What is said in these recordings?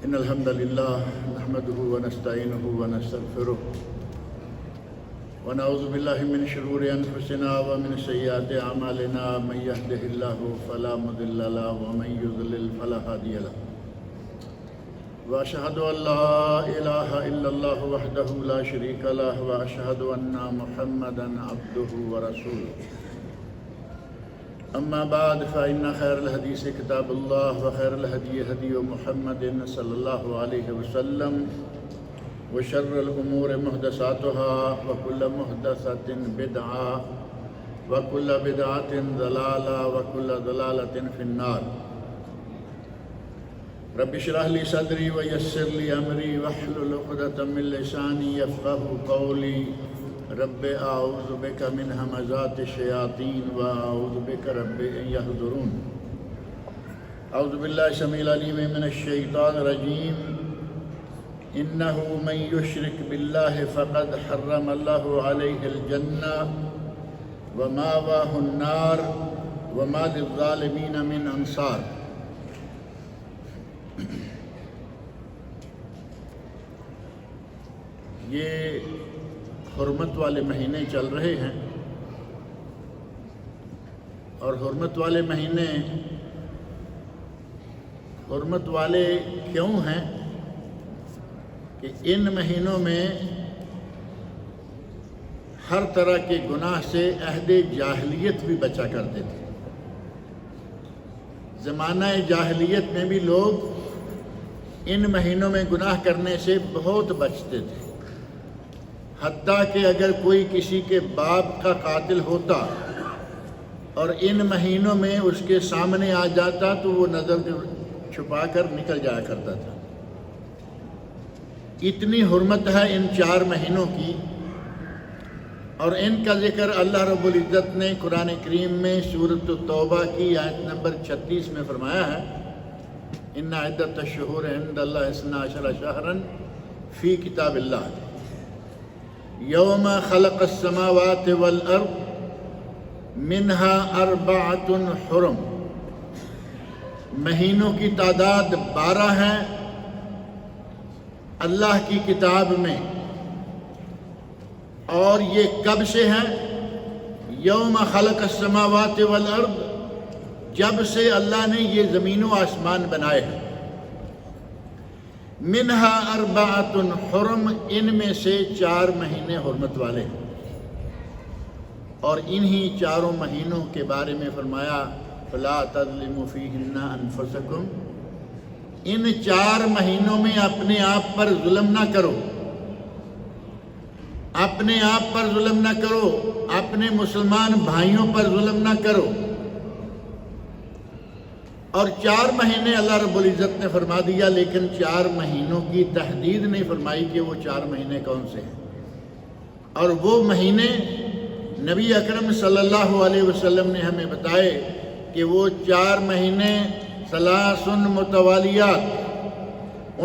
إن الحمد لله نحمده ونستعينه ونستغفره ونعوذ بالله من شرور أنفسنا ومن سيئات أعمالنا من يهده الله فلا مضل له ومن يضلل فلا هادي له وأشهد أن لا إله إلا الله وحده لا شريك له وأشهد أن محمدا عبده ورسوله أما بعد فإن خير الحديث كتاب الله وخير الهدي هدي محمد صلى الله عليه وسلم وشر الأمور محدثاتها وكل محدثة بدعة وكل بدعة ضلالة وكل ضلالة في النار رب اشرح لي صدري ويسر لي أمري واحلل عقدة من لساني يفقهوا قولي رب أعوذ بك من همزات الشياطين وأعوذ بك رب أن يحضرون أعوذ بالله السميع العليم من الشيطان الرجيم إنه من يشرك بالله فقد حرم الله عليه الجنة ومأواه النار وما للظالمين من أنصار یہ حرمت والے مہینے چل رہے ہیں اور حرمت والے مہینے حرمت والے کیوں ہیں کہ ان مہینوں میں ہر طرح کے گناہ سے عہد جاہلیت بھی بچا کرتے تھے۔ زمانہ جاہلیت میں بھی لوگ ان مہینوں میں گناہ کرنے سے بہت بچتے تھے، حتیٰ کہ اگر کوئی کسی کے باپ کا قاتل ہوتا اور ان مہینوں میں اس کے سامنے آ جاتا تو وہ نظر چھپا کر نکل جایا کرتا تھا۔ اتنی حرمت ہے ان 4 مہینوں کی، اور ان کا ذکر اللہ رب العزت نے قرآن کریم میں سورۃ التوبہ کی آیت نمبر 36 میں فرمایا ہے، ان عدۃ الشہور عند اللہ 12 شہرا فی کتاب اللہ یوم خلق السماوات والارض منہا 4 حرم۔ مہینوں کی تعداد 12 ہے اللہ کی کتاب میں، اور یہ کب سے ہے؟ یوم خلق السماوات والارض، جب سے اللہ نے یہ زمین و آسمان بنائے ہیں۔ منہا 4 حرم، ان میں سے 4 مہینے حرمت والے ہیں، اور انہی 4 مہینوں کے بارے میں فرمایا فلا تظلموا فیہن انفسکم، ان 4 مہینوں میں اپنے آپ پر ظلم نہ کرو، اپنے آپ پر ظلم نہ کرو، اپنے مسلمان بھائیوں پر ظلم نہ کرو۔ اور 4 مہینے اللہ رب العزت نے فرما دیا، لیکن 4 مہینوں کی تحدید نہیں فرمائی کہ وہ 4 مہینے کون سے ہیں۔ اور وہ مہینے نبی اکرم صلی اللہ علیہ وسلم نے ہمیں بتائے کہ وہ 4 مہینے 3 متوالیات،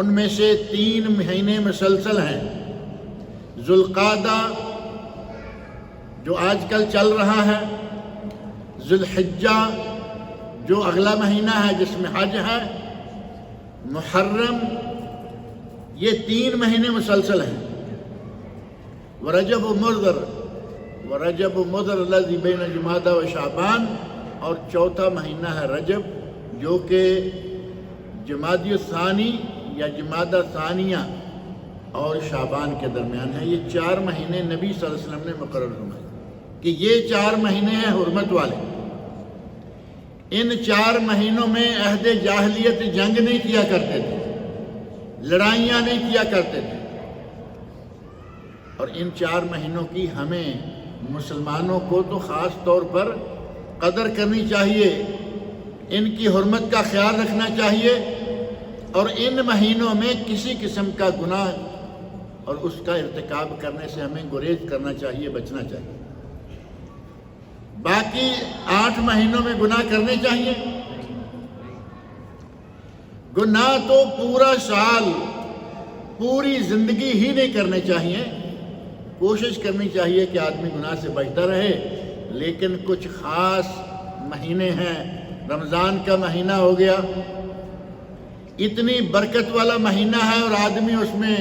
ان میں سے 3 مہینے مسلسل ہیں، ذوالقعدہ جو آج کل چل رہا ہے، ذوالحجہ جو اگلا مہینہ ہے جس میں حج ہے، محرم، یہ 3 مہینے مسلسل ہیں، ورجب مضر الذی بین جمادی و شعبان، اور 4تھا مہینہ ہے رجب جو کہ جمادی الثانی یا جمادی ثانیہ اور شعبان کے درمیان ہے۔ یہ 4 مہینے نبی صلی اللہ علیہ وسلم نے مقرر فرمائے کہ یہ 4 مہینے ہیں حرمت والے۔ ان 4 مہینوں میں عہد جاہلیت جنگ نہیں کیا کرتے تھے، لڑائیاں نہیں کیا کرتے تھے، اور ان 4 مہینوں کی ہمیں مسلمانوں کو تو خاص طور پر قدر کرنی چاہیے، ان کی حرمت کا خیال رکھنا چاہیے، اور ان مہینوں میں کسی قسم کا گناہ اور اس کا ارتکاب کرنے سے ہمیں گریز کرنا چاہیے، بچنا چاہیے۔ باقی 8 مہینوں میں گناہ کرنے چاہیے؟ گناہ تو پورا سال، پوری زندگی ہی نہیں کرنے چاہیے۔ کوشش کرنی چاہیے کہ آدمی گناہ سے بچتا رہے، لیکن کچھ خاص مہینے ہیں، رمضان کا مہینہ ہو گیا، اتنی برکت والا مہینہ ہے اور آدمی اس میں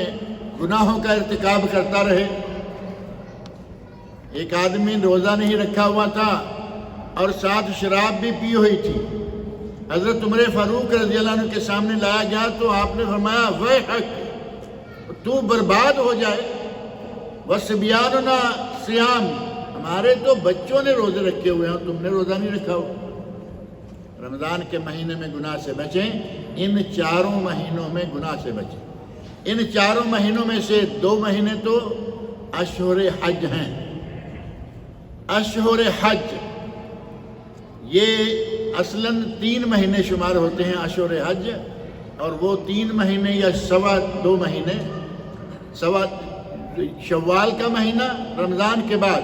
گناہوں کا ارتکاب کرتا رہے۔ ایک آدمی روزہ نہیں رکھا ہوا تھا اور ساتھ شراب بھی پی ہوئی تھی، حضرت عمر فاروق رضی اللہ عنہ کے سامنے لایا گیا تو آپ نے فرمایا ویحک، تو برباد ہو جائے، وصبیاننا صیام، ہمارے تو بچوں نے روزے رکھے ہوئے ہیں، تم نے روزہ نہیں رکھا ہو۔ رمضان کے مہینے میں گناہ سے بچیں، ان 4 مہینوں میں گناہ سے بچیں۔ ان 4 مہینوں میں سے 2 مہینے تو اشہر حج ہیں۔ اشہر حج یہ اصلاً 3 مہینے شمار ہوتے ہیں اشہر حج، اور وہ 3 مہینے یا 2.25 مہینے، شوال کا مہینہ، رمضان کے بعد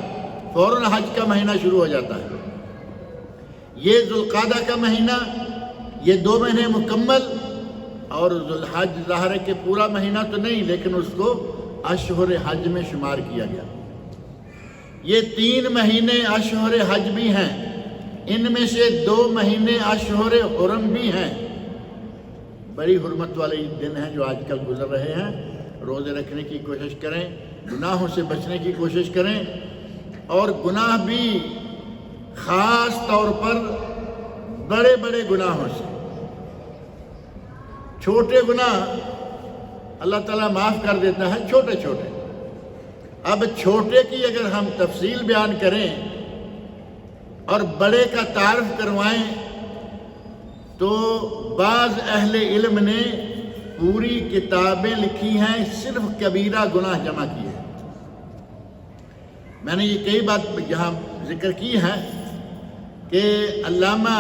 فوراً حج کا مہینہ شروع ہو جاتا ہے۔ یہ ذوالقعدہ کا مہینہ، یہ 2 مہینے مکمل، اور ذوالحج ظاہر ہے کہ پورا مہینہ تو نہیں لیکن اس کو اشہر حج میں شمار کیا گیا۔ یہ 3 مہینے اشہر حج بھی ہیں، ان میں سے 2 مہینے اشہر حرم بھی ہیں۔ بڑی حرمت والے دن ہیں جو آج کل گزر رہے ہیں۔ روزے رکھنے کی کوشش کریں، گناہوں سے بچنے کی کوشش کریں، اور گناہ بھی خاص طور پر بڑے بڑے گناہوں سے۔ چھوٹے گناہ اللہ تعالیٰ معاف کر دیتا ہے، چھوٹے چھوٹے۔ اب چھوٹے کی اگر ہم تفصیل بیان کریں اور بڑے کا تعارف کروائیں تو بعض اہل علم نے پوری کتابیں لکھی ہیں صرف کبیرہ گناہ جمع کیے ہیں۔ میں نے یہ کئی بات یہاں ذکر کی ہے کہ علامہ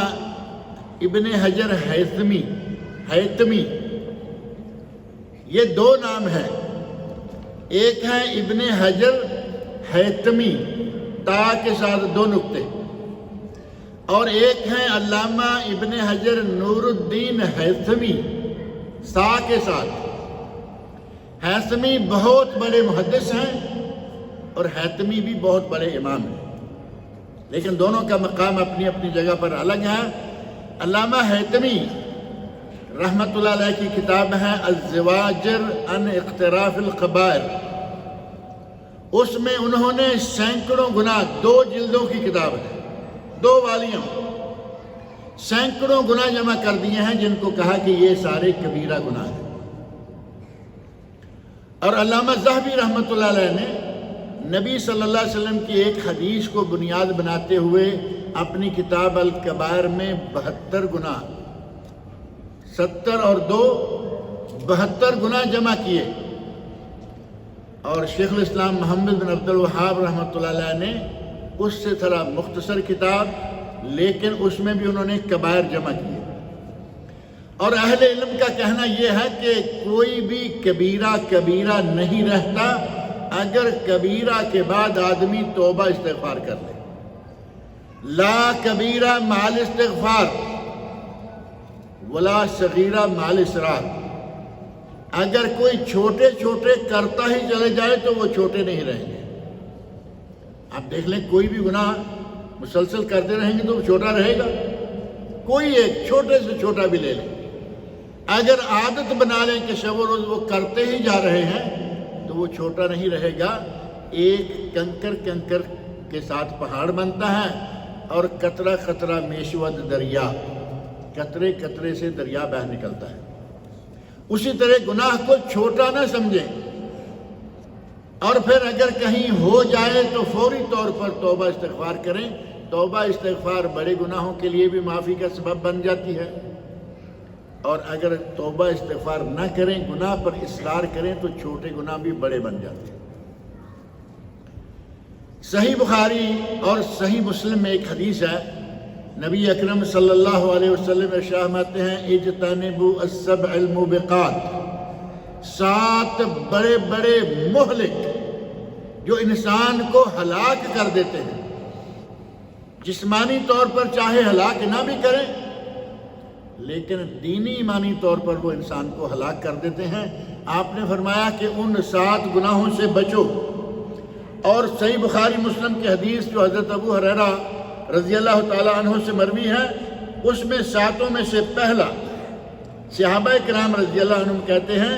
ابن حجر حیثمی یہ 2 نام ہیں، ایک ہے ابن حجر حیثمی تا کے ساتھ 2 نقطے، اور ایک ہے علامہ ابن حجر نور الدین حیثمی سا کے ساتھ۔ حیثمی بہت بڑے محدث ہیں اور حیثمی بھی بہت بڑے امام ہیں، لیکن دونوں کا مقام اپنی اپنی جگہ پر الگ ہے۔ علامہ حیثمی رحمت اللہ علیہ کی کتاب ہے الزواجر عن اقتراف القبائر، اس میں انہوں نے سینکڑوں گناہ، 2 جلدوں کی کتاب ہے، 2 والیوں، سینکڑوں گناہ جمع کر دیے ہیں جن کو کہا کہ یہ سارے کبیرہ گناہ ہیں۔ اور علامہ ذہبی رحمت اللہ علیہ نے نبی صلی اللہ علیہ وسلم کی ایک حدیث کو بنیاد بناتے ہوئے اپنی کتاب الکبائر میں 72 گناہ، 70 اور 2 72 گناہ جمع کیے۔ اور شیخ الاسلام محمد بن عبد الوہاب رحمۃ اللہ علیہ نے اس سے تھوڑا مختصر کتاب، لیکن اس میں بھی انہوں نے کبائر جمع کیے۔ اور اہل علم کا کہنا یہ ہے کہ کوئی بھی کبیرہ نہیں رہتا اگر کبیرہ کے بعد آدمی توبہ استغفار کر لے۔ لا کبیرہ مال استغفار ولا صغیرہ مال اصرار۔ اگر کوئی چھوٹے چھوٹے کرتا ہی چلے جائے تو وہ چھوٹے نہیں رہیں گے۔ آپ دیکھ لیں کوئی بھی گناہ مسلسل کرتے رہیں گے تو وہ چھوٹا رہے گا، کوئی ایک چھوٹے سے چھوٹا بھی لے لیں۔ اگر عادت بنا لیں کہ شب و روز وہ کرتے ہی جا رہے ہیں تو وہ چھوٹا نہیں رہے گا۔ ایک کنکر کے ساتھ پہاڑ بنتا ہے اور قطرہ قطرہ میشود دریا، قطرے قطرے سے دریا بہہ نکلتا ہے۔ اسی طرح گناہ کو چھوٹا نہ سمجھیں، اور پھر اگر کہیں ہو جائے تو فوری طور پر توبہ استغفار کریں۔ توبہ استغفار بڑے گناہوں کے لیے بھی معافی کا سبب بن جاتی ہے، اور اگر توبہ استغفار نہ کریں، گناہ پر اصرار کریں تو چھوٹے گناہ بھی بڑے بن جاتے ہیں۔ صحیح بخاری اور صحیح مسلم میں ایک حدیث ہے، نبی اکرم صلی اللہ علیہ وسلم ارشاد فرماتے ہیں اجتنبوا السبع الموبقات، 7 بڑے بڑے مہلک جو انسان کو ہلاک کر دیتے ہیں۔ جسمانی طور پر چاہے ہلاک نہ بھی کریں لیکن دینی ایمانی طور پر وہ انسان کو ہلاک کر دیتے ہیں۔ آپ نے فرمایا کہ ان 7 گناہوں سے بچو۔ اور صحیح بخاری مسلم کی حدیث جو حضرت ابو ہریرہ رضی اللہ تعالیٰ عنہ سے مروی ہے، اس میں 7 میں سے پہلا صحابہ کرام رضی اللہ عنہم کہتے ہیں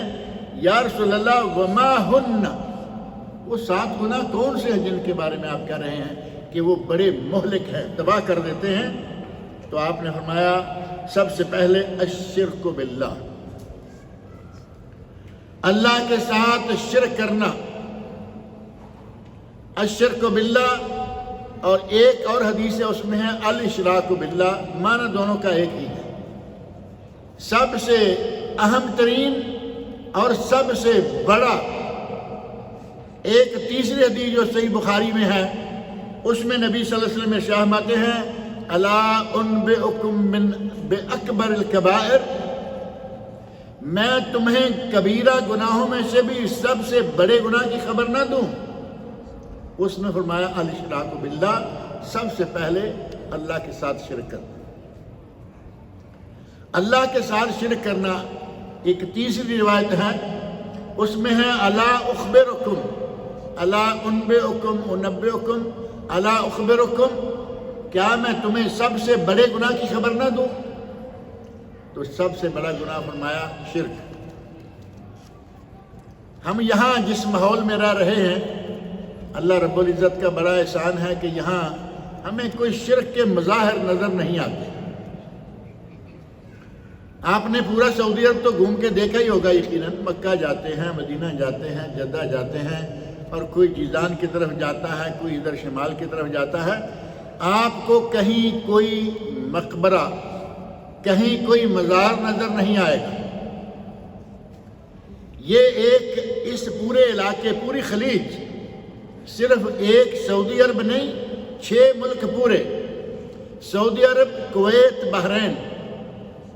یا رسول اللہ وما ہن، وہ 7 گناہ کون سے ہیں جن کے بارے میں آپ کہہ رہے ہیں کہ وہ بڑے مہلک ہیں، تباہ کر دیتے ہیں؟ تو آپ نے فرمایا سب سے پہلے الشرک باللہ، اللہ کے ساتھ شرک کرنا، الشرک باللہ، اور ایک اور حدیث ہے اس میں ہے الاشراک باللہ، معنی دونوں کا ایک ہی ہے۔ سب سے اہم ترین اور سب سے بڑا، ایک تیسری حدیث جو صحیح بخاری میں ہے اس میں نبی صلی اللہ علیہ وسلم ارشاد فرماتے ہیں الا انبئکم باکبر الکبائر، میں تمہیں کبیرہ گناہوں میں سے بھی سب سے بڑے گناہ کی خبر نہ دوں؟ اس نے فرمایا الاشراک باللہ، سب سے پہلے اللہ کے ساتھ شرک کرنا۔ اللہ کے ساتھ شرک کرنا ایک تیسری روایت ہے، اس میں ہے الا اخبرکم، الا انبئکم انبئکم، الا اخبرکم، کیا میں تمہیں سب سے بڑے گناہ کی خبر نہ دوں؟ تو سب سے بڑا گناہ فرمایا شرک۔ ہم یہاں جس ماحول میں رہ رہے ہیں، اللہ رب العزت کا بڑا احسان ہے کہ یہاں ہمیں کوئی شرک کے مظاہر نظر نہیں آتے۔ آپ نے پورا سعودی عرب تو گھوم کے دیکھا ہی ہوگا یقیناً، مکہ جاتے ہیں، مدینہ جاتے ہیں، جدہ جاتے ہیں، اور کوئی جیزان کی طرف جاتا ہے، کوئی ادھر شمال کی طرف جاتا ہے، آپ کو کہیں کوئی مقبرہ، کہیں کوئی مزار نظر نہیں آئے گا۔ یہ ایک اس پورے علاقے، پوری خلیج، صرف ایک سعودی عرب نہیں، 6 ملک پورے، سعودی عرب، کویت، بحرین،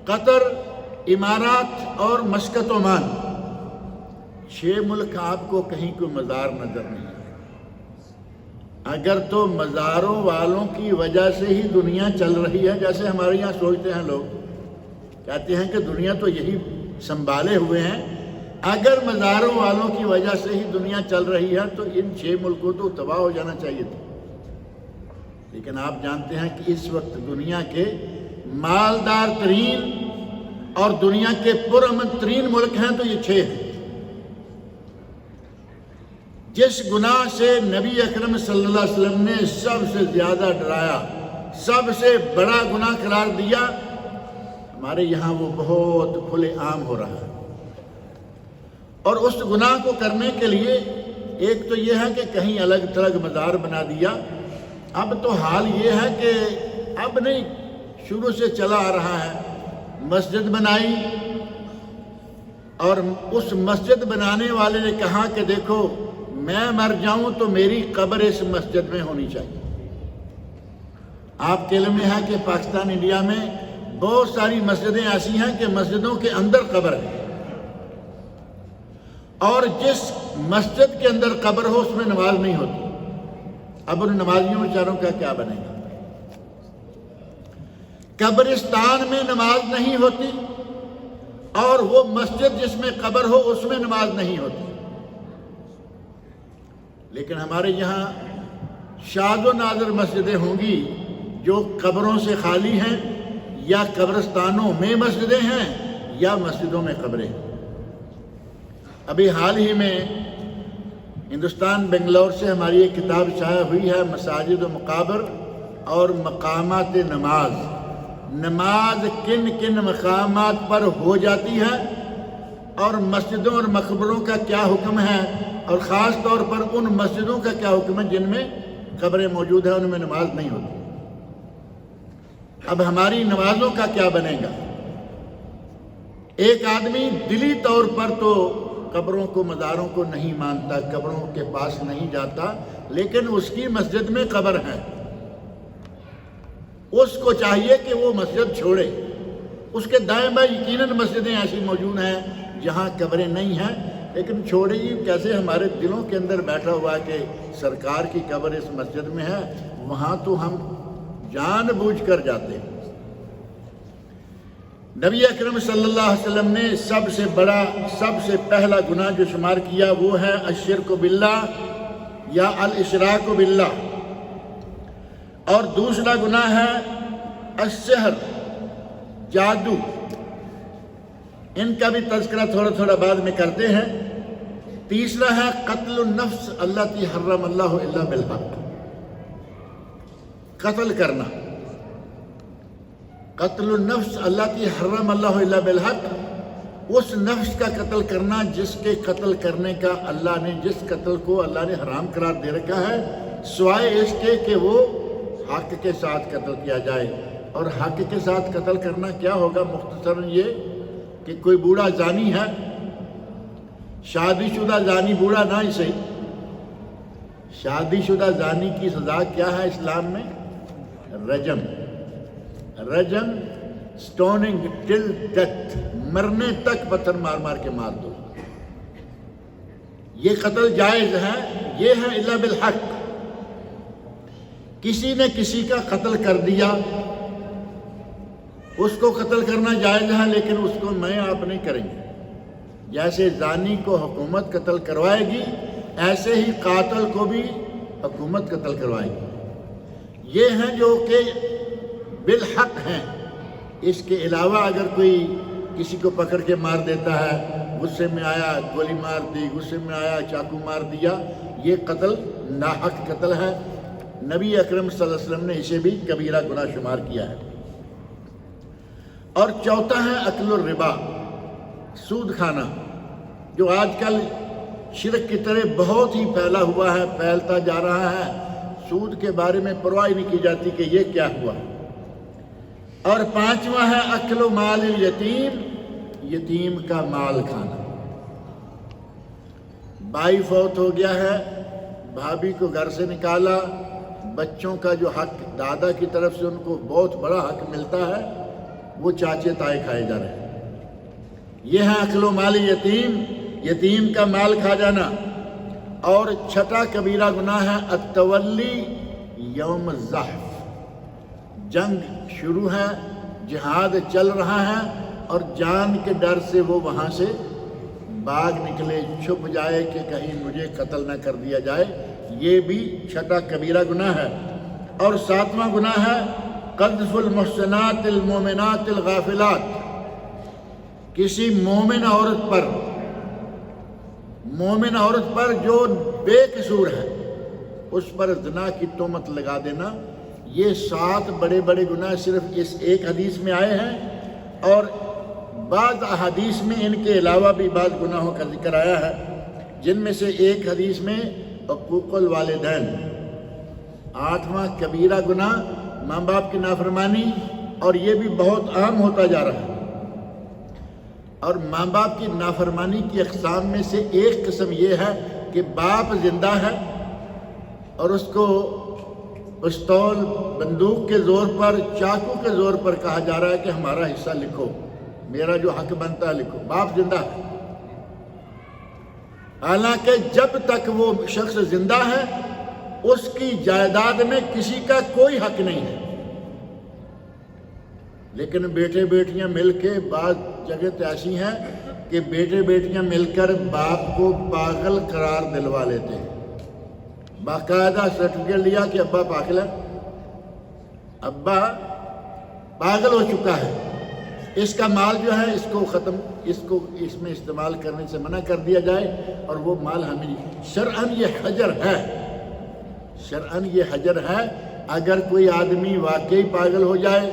قطر، امارات اور مسقط عمان، 6 ملک آپ کو کہیں کوئی مزار نظر نہیں آئے۔ اگر تو مزاروں والوں کی وجہ سے ہی دنیا چل رہی ہے، جیسے ہمارے یہاں سوچتے ہیں لوگ، کہتے ہیں کہ دنیا تو یہی سنبھالے ہوئے ہیں، اگر مزاروں والوں کی وجہ سے ہی دنیا چل رہی ہے تو ان 6 ملکوں تو تباہ ہو جانا چاہیے تھا۔ لیکن آپ جانتے ہیں کہ اس وقت دنیا کے مالدار ترین اور دنیا کے پرامن ترین ملک ہیں تو یہ 6 ہیں۔ جس گناہ سے نبی اکرم صلی اللہ علیہ وسلم نے سب سے زیادہ ڈرایا، سب سے بڑا گناہ قرار دیا، ہمارے یہاں وہ بہت کھلے عام ہو رہا ہے۔ اور اس گناہ کو کرنے کے لیے ایک تو یہ ہے کہ کہیں الگ تھلگ مزار بنا دیا، اب تو حال یہ ہے کہ اب نہیں، شروع سے چلا آ رہا ہے، مسجد بنائی اور اس مسجد بنانے والے نے کہا کہ دیکھو میں مر جاؤں تو میری قبر اس مسجد میں ہونی چاہیے۔ آپ کے علم میں ہے کہ پاکستان، انڈیا میں بہت ساری مسجدیں ایسی ہیں کہ مسجدوں کے اندر قبر ہے، اور جس مسجد کے اندر قبر ہو اس میں نماز نہیں ہوتی۔ اب ان نمازیوں بیچاروں کا کیا بنے گا؟ قبرستان میں نماز نہیں ہوتی اور وہ مسجد جس میں قبر ہو اس میں نماز نہیں ہوتی۔ لیکن ہمارے یہاں شاذ و نادر مسجدیں ہوں گی جو قبروں سے خالی ہیں، یا قبرستانوں میں مسجدیں ہیں یا مسجدوں میں قبریں ہیں۔ ابھی حال ہی میں ہندوستان بنگلور سے ہماری ایک کتاب شائع ہوئی ہے، مساجد و مقابر اور مقامات نماز، نماز کن کن مقامات پر ہو جاتی ہے اور مسجدوں اور مقبروں کا کیا حکم ہے، اور خاص طور پر ان مسجدوں کا کیا حکم ہے جن میں قبریں موجود ہیں، ان میں نماز نہیں ہوتی۔ اب ہماری نمازوں کا کیا بنے گا؟ ایک آدمی دلی طور پر تو قبروں کو، مزاروں کو نہیں مانتا، قبروں کے پاس نہیں جاتا، لیکن اس کی مسجد میں قبر ہے، اس کو چاہیے کہ وہ مسجد چھوڑے۔ اس کے دائیں بائیں یقیناً مسجدیں ایسی موجود ہیں جہاں قبریں نہیں ہیں، لیکن چھوڑے ہی کیسے؟ ہمارے دلوں کے اندر بیٹھا ہوا کہ سرکار کی قبر اس مسجد میں ہے، وہاں تو ہم جان بوجھ کر جاتے ہیں۔ نبی اکرم صلی اللہ علیہ وسلم نے سب سے بڑا، سب سے پہلا گناہ جو شمار کیا وہ ہے الشرک باللہ یا الاشراک باللہ، اور دوسرا گناہ ہے السحر، جادو۔ ان کا بھی تذکرہ تھوڑا تھوڑا بعد میں کرتے ہیں۔ تیسرا ہے قتل النفس التی حرم اللہ الا بالحق، قتل کرنا، قتل النفس التی حرم اللہ الا بالحق، اس نفس کا قتل کرنا جس کے قتل کرنے کا اللہ نے، جس قتل کو اللہ نے حرام قرار دے رکھا ہے، سوائے اس کے کہ وہ حق کے ساتھ قتل کیا جائے۔ اور حق کے ساتھ قتل کرنا کیا ہوگا؟ مختصراً یہ کہ کوئی بوڑھا زانی ہے، شادی شدہ زانی، بوڑھا نہ ہی صحیح، شادی شدہ زانی کی سزا کیا ہے اسلام میں؟ رجم، رجم، سٹوننگ ٹل ڈیتھ، مرنے تک پتھر مار مار کے مار دو، یہ قتل جائز ہے۔ یہ ہے الا بالحق، کسی نے کسی کا قتل کر دیا، اس کو قتل کرنا جائز ہے، لیکن اس کو میں آپ نہیں کریں گے۔ جیسے زانی کو حکومت قتل کروائے گی، ایسے ہی قاتل کو بھی حکومت قتل کروائے گی۔ یہ ہیں جو کہ بالحق ہیں۔ اس کے علاوہ اگر کوئی کسی کو پکڑ کے مار دیتا ہے، غصے میں آیا گولی مار دی، غصے میں آیا چاقو مار دیا، یہ قتل ناحق قتل ہے۔ نبی اکرم صلی اللہ علیہ وسلم نے اسے بھی کبیرہ گناہ شمار کیا ہے۔ اور چوتھا ہے اکل الربا، سود کھانا، جو آج کل شرک کی طرح بہت ہی پھیلا ہوا ہے، پھیلتا جا رہا ہے۔ سود کے بارے میں پرواہ نہیں کی جاتی کہ یہ کیا ہوا۔ اور پانچواں ہے اکل مال الیتیم، یتیم کا مال کھانا۔ بھائی فوت ہو گیا ہے، بھابھی کو گھر سے نکالا، بچوں کا جو حق دادا کی طرف سے ان کو بہت بڑا حق ملتا ہے، وہ چاچے تائے کھائے جا رہے ہیں۔ یہ ہے اکل مال یتیم، یتیم کا مال کھا جانا۔ اور چھٹا کبیرہ گناہ ہے التولی یوم الزحف، جنگ شروع ہے، جہاد چل رہا ہے، اور جان کے ڈر سے وہ وہاں سے بھاگ نکلے، چھپ جائے کہ کہیں مجھے قتل نہ کر دیا جائے، یہ بھی چھٹا کبیرہ گناہ ہے۔ اور ساتواں گناہ ہے قذف المحصنات المومنات الغافلات، کسی مومن عورت پر جو بے قصور ہے اس پر زنا کی تہمت لگا دینا۔ یہ 7 بڑے بڑے گناہ صرف اس ایک حدیث میں آئے ہیں، اور بعض احادیث میں ان کے علاوہ بھی بعض گناہوں کا ذکر آیا ہے، جن میں سے ایک حدیث میں حقوق الوالدین، 8واں کبیرہ گناہ ماں باپ کی نافرمانی، اور یہ بھی بہت عام ہوتا جا رہا ہے۔ اور ماں باپ کی نافرمانی کی اقسام میں سے ایک قسم یہ ہے کہ باپ زندہ ہے اور اس کو پستول، بندوق کے زور پر، چاقو کے زور پر کہا جا رہا ہے کہ ہمارا حصہ لکھو، میرا جو حق بنتا ہے لکھو۔ باپ زندہ ہے، حالانکہ جب تک وہ شخص زندہ ہے اس کی جائیداد میں کسی کا کوئی حق نہیں ہے۔ لیکن بیٹے بیٹیاں مل کے، بعض جگہ تو ایسی ہیں کہ بیٹے بیٹیاں مل کر باپ کو پاگل قرار دلوا لیتے ہیں، باقاعدہ سرٹیفکیٹ لیا کہ ابا پاگل ہے، ابا پاگل ہو چکا ہے، اس کا مال جو ہے اس میں استعمال کرنے سے منع کر دیا جائے، اور وہ مال ہمیں شرعاً یہ حجر ہے، شرعاً یہ حجر ہے۔ اگر کوئی آدمی واقعی پاگل ہو جائے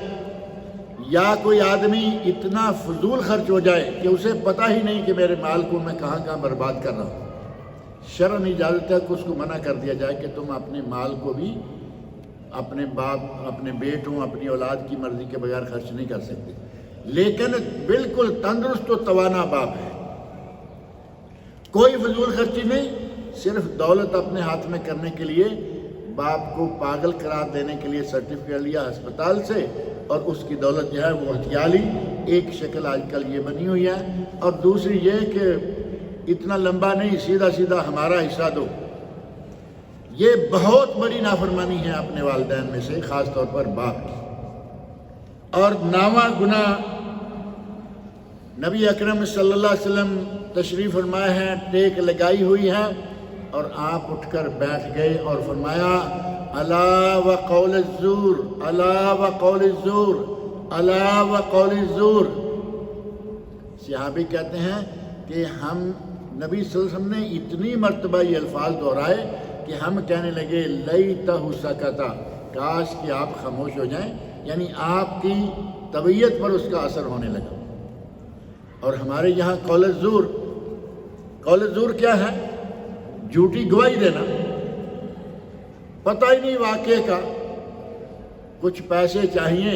یا کوئی آدمی اتنا فضول خرچ ہو جائے کہ اسے پتہ ہی نہیں کہ میرے مال کو میں کہاں کہاں برباد کر رہا ہوں، شرعاً اجازت ہے کہ اس کو منع کر دیا جائے کہ تم اپنے مال کو بھی اپنے باپ، اپنے بیٹوں، اپنی اولاد کی مرضی کے بغیر خرچ نہیں کر سکتے۔ لیکن بالکل تندرست و توانا باپ ہے، کوئی فضول خرچی نہیں، صرف دولت اپنے ہاتھ میں کرنے کے لیے باپ کو پاگل قرار دینے کے لیے سرٹیفکیٹ لیا ہسپتال سے، اور اس کی دولت جو ہے وہ ہتھیا لی۔ ایک شکل آج کل یہ بنی ہوئی ہے، اور دوسری یہ کہ اتنا لمبا نہیں، سیدھا سیدھا ہمارا حصہ دو۔ یہ بہت بڑی نافرمانی ہے اپنے والدین میں سے، خاص طور پر باپ کی۔ اور 9واں گناہ نبی اکرم صلی اللہ علیہ وسلم تشریف فرمائے ہیں، ٹیک لگائی ہوئی ہے، اور آپ اٹھ کر بیٹھ گئے اور فرمایا الا وقول الزور، الا وقول الزور، الا وقول الزور، صحابی کہتے ہیں کہ ہم نبی صلی اللہ علیہ وسلم نے اتنی مرتبہ یہ الفاظ دہرائے کہ ہم کہنے لگے لیتہ سکتا، کاش کہ آپ خاموش ہو جائیں، یعنی آپ کی طبیعت پر اس کا اثر ہونے لگا۔ اور ہمارے یہاں قول الزور کیا ہے؟ جھوٹی گواہی دینا، پتہ ہی نہیں واقعے کا، کچھ پیسے چاہیے،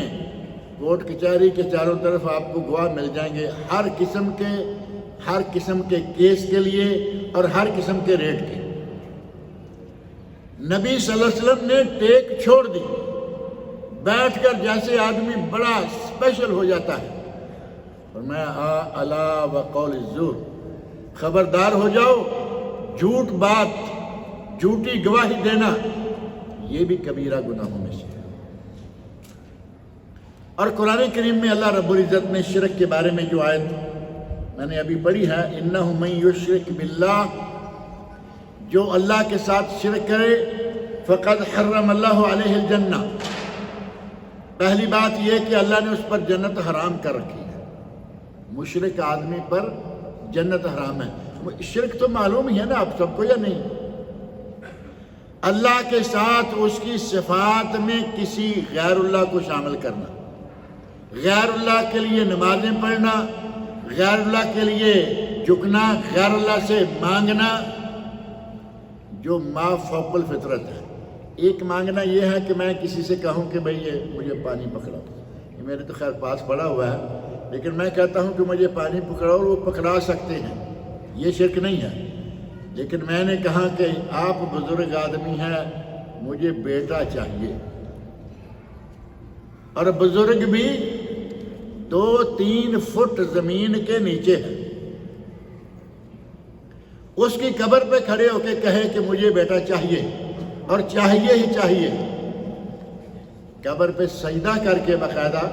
کورٹ کچہری کے چاروں طرف آپ کو گواہ مل جائیں گے، ہر قسم کے کیس کے لیے اور ہر قسم کے ریٹ کے۔ نبی صلی اللہ علیہ وسلم نے ٹیک چھوڑ دی، بیٹھ کر جیسے آدمی بڑا اسپیشل ہو جاتا ہے، فرمایا الا وقول الزور، خبردار ہو جاؤ، جھوٹ بات، جھوٹی گواہی دینا یہ بھی کبیرہ گناہوں میں سے ہے۔ اور قرآن کریم میں اللہ رب العزت نے شرک کے بارے میں جو آیت میں نے ابھی پڑھی ہے، انہ من یشرک باللہ، جو اللہ کے ساتھ شرک کرے، فقد حرم اللہ علیہ الجنہ، پہلی بات یہ کہ اللہ نے اس پر جنت حرام کر رکھی ہے، مشرک آدمی پر جنت حرام ہے۔ شرک تو معلوم ہی ہے نا آپ سب کو، یا نہیں؟ اللہ کے ساتھ اس کی صفات میں کسی غیر اللہ کو شامل کرنا، غیر اللہ کے لیے نمازیں پڑھنا، غیر اللہ کے لیے جھکنا، غیر اللہ سے مانگنا، جو ما فوق الفطرت ہے۔ ایک مانگنا یہ ہے کہ میں کسی سے کہوں کہ بھئی یہ مجھے پانی پکڑا، یہ میرے تو خیر پاس پڑا ہوا ہے، لیکن میں کہتا ہوں کہ مجھے پانی پکڑاؤ اور وہ پکڑا سکتے ہیں، یہ شرک نہیں ہے۔ لیکن میں نے کہا کہ آپ بزرگ آدمی ہیں، مجھے بیٹا چاہیے، اور بزرگ بھی 2-3 فٹ زمین کے نیچے ہے، اس کی قبر پہ کھڑے ہو کے کہے کہ مجھے بیٹا چاہیے، اور چاہیے ہی چاہیے، قبر پہ سجدہ کر کے باقاعدہ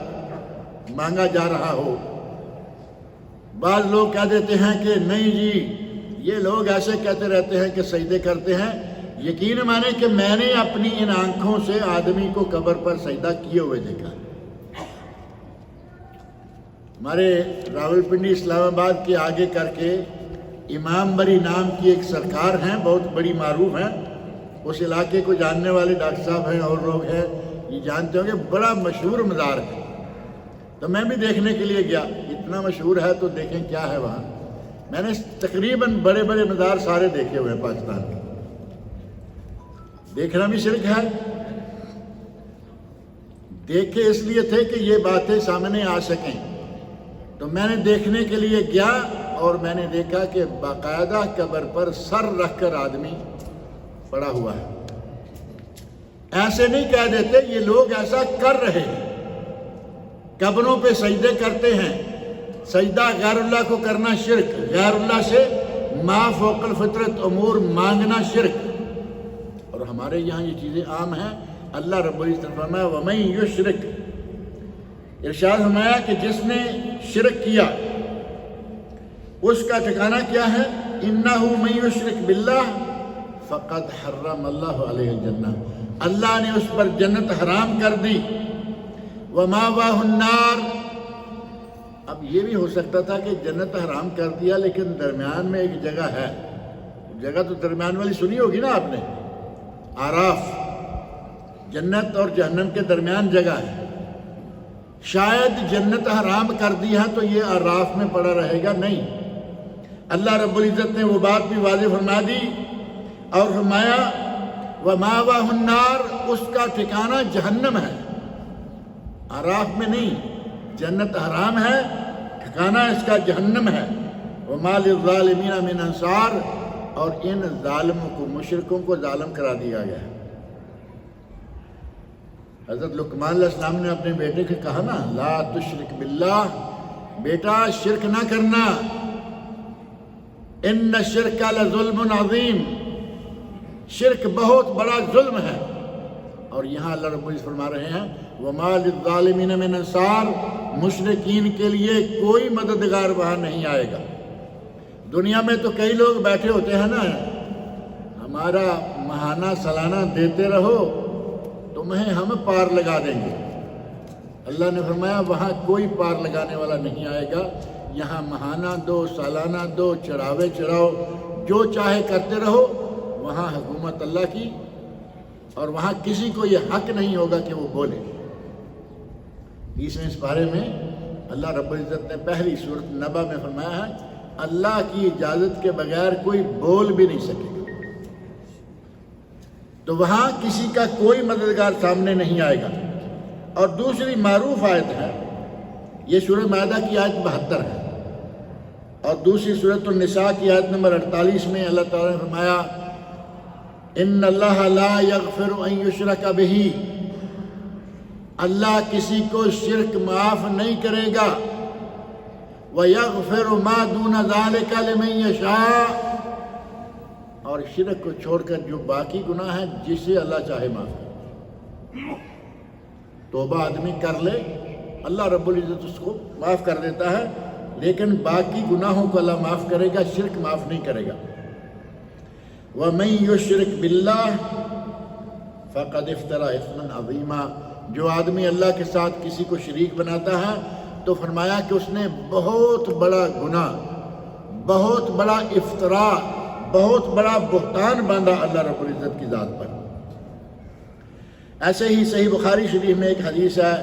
مانگا جا رہا ہو۔ بعض لوگ کہہ دیتے ہیں کہ نہیں جی، یہ لوگ ایسے کہتے رہتے ہیں کہ سجدے کرتے ہیں، یقین مانے کہ میں نے اپنی ان آنکھوں سے آدمی کو قبر پر سجدہ کیے ہوئے دیکھا۔ ہمارے راولپنڈی اسلام آباد کے آگے کر کے امام بری نام کی ایک سرکار ہیں، بہت بڑی معروف ہیں، اس علاقے کو جاننے والے ڈاکٹر صاحب ہیں اور لوگ ہیں یہ جانتے ہوں گے، بڑا مشہور مزار ہے۔ تو میں بھی دیکھنے کے لیے گیا، اتنا مشہور ہے تو دیکھیں کیا ہے وہاں۔ میں نے تقریباً بڑے بڑے مزار سارے دیکھے ہوئے ہیں پاکستان کے، دیکھنا بھی شرک ہے۔ دیکھے اس لیے تھے کہ یہ باتیں سامنے آ سکیں، تو میں نے دیکھنے کے لیے گیا اور میں نے دیکھا کہ باقاعدہ قبر پر سر رکھ کر آدمی پڑا ہوا ہے۔ ایسے نہیں کہہ دیتے، یہ لوگ ایسا کر رہے ہیں، قبروں پہ سجدے کرتے ہیں۔ سجدہ غیر اللہ کو کرنا شرک، غیر اللہ سے ما فوق الفطرت امور مانگنا شرک، اور ہمارے یہاں یہ چیزیں عام ہیں۔ اللہ رب العزت نے فرمایا وَمَن یشرک، ارشاد فرمایا کہ جس نے شرک کیا اس کا ٹھکانہ کیا ہے، اِنَّهُ مَن یشرک بِاللَّهِ فَقَدْ حَرَّمَ اللَّهُ عَلَيْهِ الْجَنَّةَ، اللہ نے اس پر جنت حرام کر دی۔ وَمَأْوَاهُ النَّارُ، اب یہ بھی ہو سکتا تھا کہ جنت حرام کر دیا لیکن درمیان میں ایک جگہ ہے، جگہ تو درمیان والی سنی ہوگی نا آپ نے، آراف، جنت اور جہنم کے درمیان جگہ ہے، شاید جنت حرام کر دی ہے تو یہ آراف میں پڑا رہے گا، نہیں۔ اللہ رب العزت نے وہ بات بھی واضح فرما دی اور فرمایا وَمَأْوَاهُ النَّارُ، اس کا ٹھکانہ جہنم ہے، آراف میں نہیں۔ جنت حرام ہے، ٹھکانہ اس کا جہنم ہے۔ وَمَا لِلظَّالِمِينَ مِنْ أَنصَارٍ، اور ان ظالموں کو، مشرکوں کو ظالم کرا دیا گیا ہے۔ حضرت لقمان علیہ السلام نے اپنے بیٹے کو کہا نا لا تشرک باللہ، بیٹا شرک نہ کرنا، ان الشرک لظلم عظیم، شرک بہت بڑا ظلم ہے۔ اور یہاں اللہ رب العزت فرما رہے ہیں وَمَا لِلظَّالِمِينَ مِنْ أَنصَارٍ، مشرکین کے لیے کوئی مددگار وہاں نہیں آئے گا۔ دنیا میں تو کئی لوگ بیٹھے ہوتے ہیں نا، ہمارا ماہانہ سالانہ دیتے رہو تمہیں ہم پار لگا دیں گے۔ اللہ نے فرمایا وہاں کوئی پار لگانے والا نہیں آئے گا، یہاں ماہانہ دو، سالانہ دو، چڑھاوے چڑھاؤ، جو چاہے کرتے رہو، وہاں حکومت اللہ کی، اور وہاں کسی کو یہ حق نہیں ہوگا کہ وہ بولے۔ 20ویں پارے میں اللہ رب العزت نے پہلی سورۃ نبا میں فرمایا ہے اللہ کی اجازت کے بغیر کوئی بول بھی نہیں سکے گا، تو وہاں کسی کا کوئی مددگار سامنے نہیں آئے گا۔ اور دوسری معروف آیت ہے، یہ سورہ مائدہ کی آیت 72 ہے، اور دوسری سورۃ النساء کی آیت نمبر 48 میں اللہ تعالیٰ نے فرمایا ان اللہ لا یغفر ان یشرک بہ، اللہ کسی کو شرک معاف نہیں کرے گا، وَيَغْفِرُ مَا دُونَ ذَلِكَ لِمَن يَشَاءُ، اور شرک کو چھوڑ کر جو باقی گناہ ہیں جسے اللہ چاہے معاف کرے۔ توبہ آدمی کر لے اللہ رب العزت اس کو معاف کر دیتا ہے، لیکن باقی گناہوں کو اللہ معاف کرے گا، شرک معاف نہیں کرے گا۔ وَمَن يُشْرِكْ بِاللَّهِ فَقَدِ افْتَرَىٰ إِثْمًا عَظِيمًا، جو آدمی اللہ کے ساتھ کسی کو شریک بناتا ہے تو فرمایا کہ اس نے بہت بڑا گناہ، بہت بڑا افتراء، بہت بڑا بہتان باندھا اللہ رب العزت کی ذات پر۔ ایسے ہی صحیح بخاری شریف میں ایک حدیث ہے،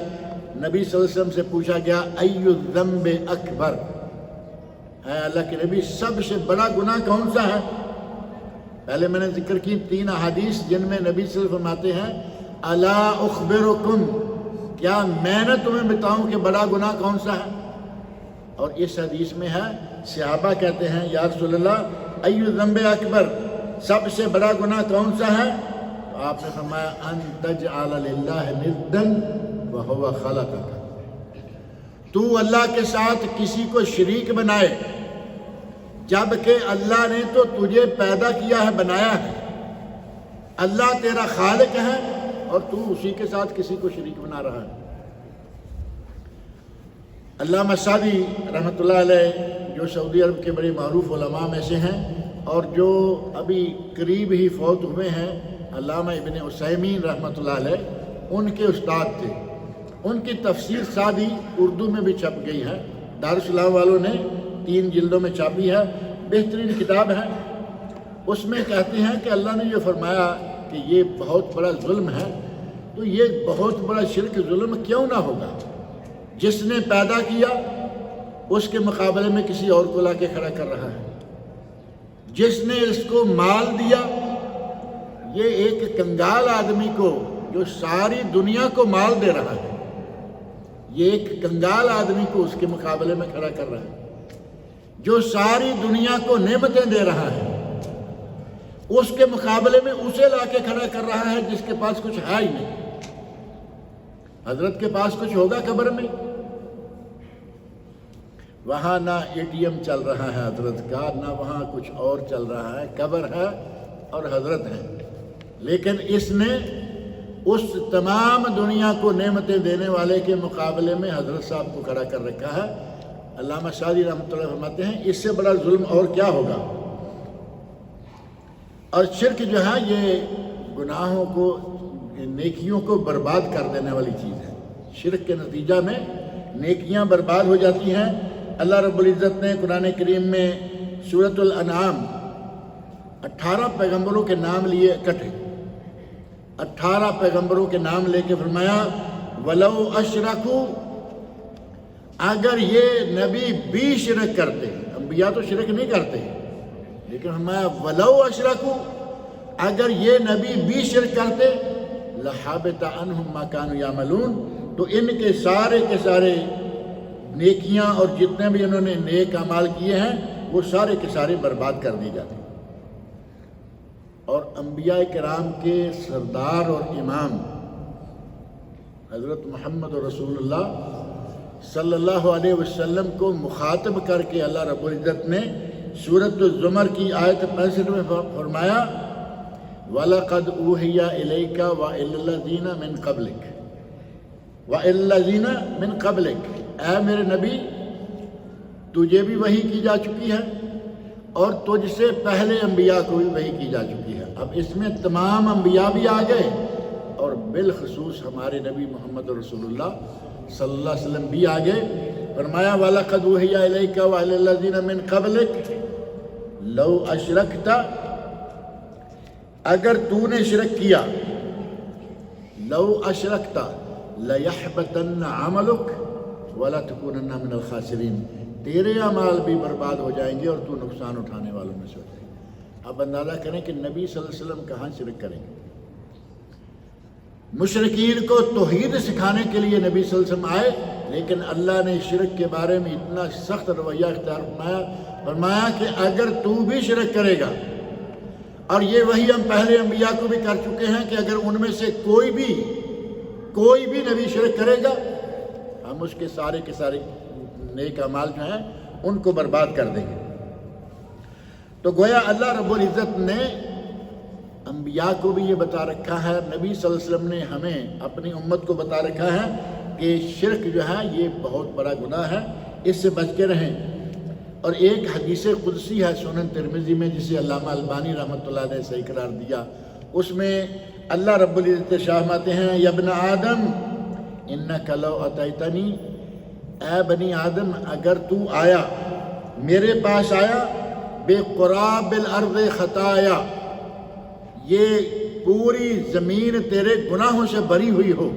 نبی صلی اللہ علیہ وسلم سے پوچھا گیا ای الذنب اکبر، اے اللہ کے نبی سب سے بڑا گناہ کون سا ہے؟ پہلے میں نے ذکر کی 3 احادیث جن میں نبی صلی اللہ علیہ وسلم فرماتے ہیں الا اخبرکم، کیا میں نے تمہیں بتاؤں کہ بڑا گناہ کون سا ہے؟ اور اس حدیث میں ہے صحابہ کہتے ہیں یا رسول اللہ ای الذنب اکبر، سب سے بڑا گناہ کون سا ہے؟ تو آپ نے فرمایا ان تجعل للہ ندا وہو خلقک، تو اللہ کے ساتھ کسی کو شریک بنائے جبکہ اللہ نے تو تجھے پیدا کیا ہے، بنایا ہے، اللہ تیرا خالق ہے اور تو اسی کے ساتھ کسی کو شریک بنا رہا ہے۔ علامہ سعدی رحمۃ اللہ علیہ جو سعودی عرب کے بڑے معروف علماء میں سے ہیں اور جو ابھی قریب ہی فوت ہوئے ہیں، علامہ ابن عثیمین رحمۃ اللہ علیہ، ان کے استاد تھے۔ ان کی تفسیر سعدی اردو میں بھی چھپ گئی ہے، دارالسلام والوں نے 3 جلدوں میں چھاپی ہے، بہترین کتاب ہے۔ اس میں کہتے ہیں کہ اللہ نے جو فرمایا کہ یہ بہت بڑا ظلم ہے، تو یہ بہت بڑا شرک ظلم کیوں نہ ہوگا؟ جس نے پیدا کیا اس کے مقابلے میں کسی اور کو لا کے کھڑا کر رہا ہے، جس نے اس کو مال دیا، یہ ایک کنگال آدمی کو جو ساری دنیا کو مال دے رہا ہے، یہ ایک کنگال آدمی کو اس کے مقابلے میں کھڑا کر رہا ہے، جو ساری دنیا کو نعمتیں دے رہا ہے، اس کے مقابلے میں اسے لا کے کھڑا کر رہا ہے جس کے پاس کچھ ہے ہی نہیں۔ حضرت کے پاس کچھ ہوگا قبر میں؟ وہاں نہ ATM چل رہا ہے حضرت کا، نہ وہاں کچھ اور چل رہا ہے، قبر ہے اور حضرت ہے، لیکن اس نے اس تمام دنیا کو نعمتیں دینے والے کے مقابلے میں حضرت صاحب کو کھڑا کر رکھا ہے۔ علامہ شاذلی رحمۃ اللہ فرماتے ہیں اس سے بڑا ظلم اور کیا ہوگا؟ اور شرک جو ہے یہ گناہوں کو، نیکیوں کو برباد کر دینے والی چیز ہے۔ شرک کے نتیجہ میں نیکیاں برباد ہو جاتی ہیں۔ اللہ رب العزت نے قرآن کریم میں سورۃ الانعام 18 پیغمبروں کے نام لیے اکٹھے، 18 پیغمبروں کے نام لے کے فرمایا وَلَوْ أَشْرَكُوا، اگر یہ نبی بھی شرک کرتے، انبیاء تو شرک نہیں کرتے، لیکن فرمایا وَلَوْ أَشْرَكُوا، اگر یہ نبی بھی شرک کرتے لَحَبِطَ عَنْهُمْ مَا كَانُوا يَعْمَلُونَ، تو ان کے سارے نیکیاں اور جتنے بھی انہوں نے نیک اعمال کیے ہیں وہ سارے کے سارے برباد کر دیے جاتے ہیں۔ اور انبیاء کرام کے سردار اور امام حضرت محمد رسول اللہ صلی اللہ علیہ وسلم کو مخاطب کر کے اللہ رب العزت نے سورۃ الزمر کی آیت 65 میں فرمایا وَلَقَدْ أُوحِيَ إِلَيْكَ وَإِلَى الَّذِينَ مِن قَبْلِكَ وَإِلَى الَّذِينَ مِن قَبْلِكَ، اے میرے نبی تجھے بھی وحی کی جا چکی ہے اور تجھ سے پہلے انبیاء کو بھی وحی کی جا چکی ہے۔ اب اس میں تمام انبیاء بھی آ گئے اور بالخصوص ہمارے نبی محمد رسول اللہ صلی اللہ علیہ وسلم بھی آ گئے۔ فرمایا وَلَقَدْ أُوحِيَ إِلَيْكَ وَإِلَى الَّذِينَ مِن قَبْلِكَ لَوْ أَشْرَكْتَ، اگر تو نے شرک کیا، لو اشرکتا لیحبطن عملک ولتکونن من الخاسرین، تیرے اعمال بھی برباد ہو جائیں گے اور تو نقصان اٹھانے والوں میں سے ہو جائے گا۔ اب اندازہ کریں کہ نبی صلی اللہ علیہ وسلم کہاں شرک کریں گے؟ مشرکین کو توحید سکھانے کے لیے نبی صلی اللہ علیہ وسلم آئے، لیکن اللہ نے شرک کے بارے میں اتنا سخت رویہ اختیار فرمایا کہ اگر تو بھی شرک کرے گا، اور یہ وہی ہم پہلے انبیاء کو بھی کر چکے ہیں کہ اگر ان میں سے کوئی بھی نبی شرک کرے گا، ہم اس کے سارے نیک اعمال جو ہیں ان کو برباد کر دیں گے۔ تو گویا اللہ رب العزت نے انبیاء کو بھی یہ بتا رکھا ہے، نبی صلی اللہ علیہ وسلم نے ہمیں اپنی امت کو بتا رکھا ہے کہ شرک جو ہے یہ بہت بڑا گناہ ہے، اس سے بچ کے رہیں۔ اور ایک حدیث قدسی ہے سنن ترمذی میں، جسے علامہ البانی رحمۃ اللہ نے صحیح قرار دیا، اس میں اللہ رب العزت فرماتے ہیں یا ابن آدم انک لو اتیتنی، اے بنی آدم اگر تو آیا میرے پاس آیا، بے قراب الارض خطایا، یہ پوری زمین تیرے گناہوں سے بری ہوئی ہو،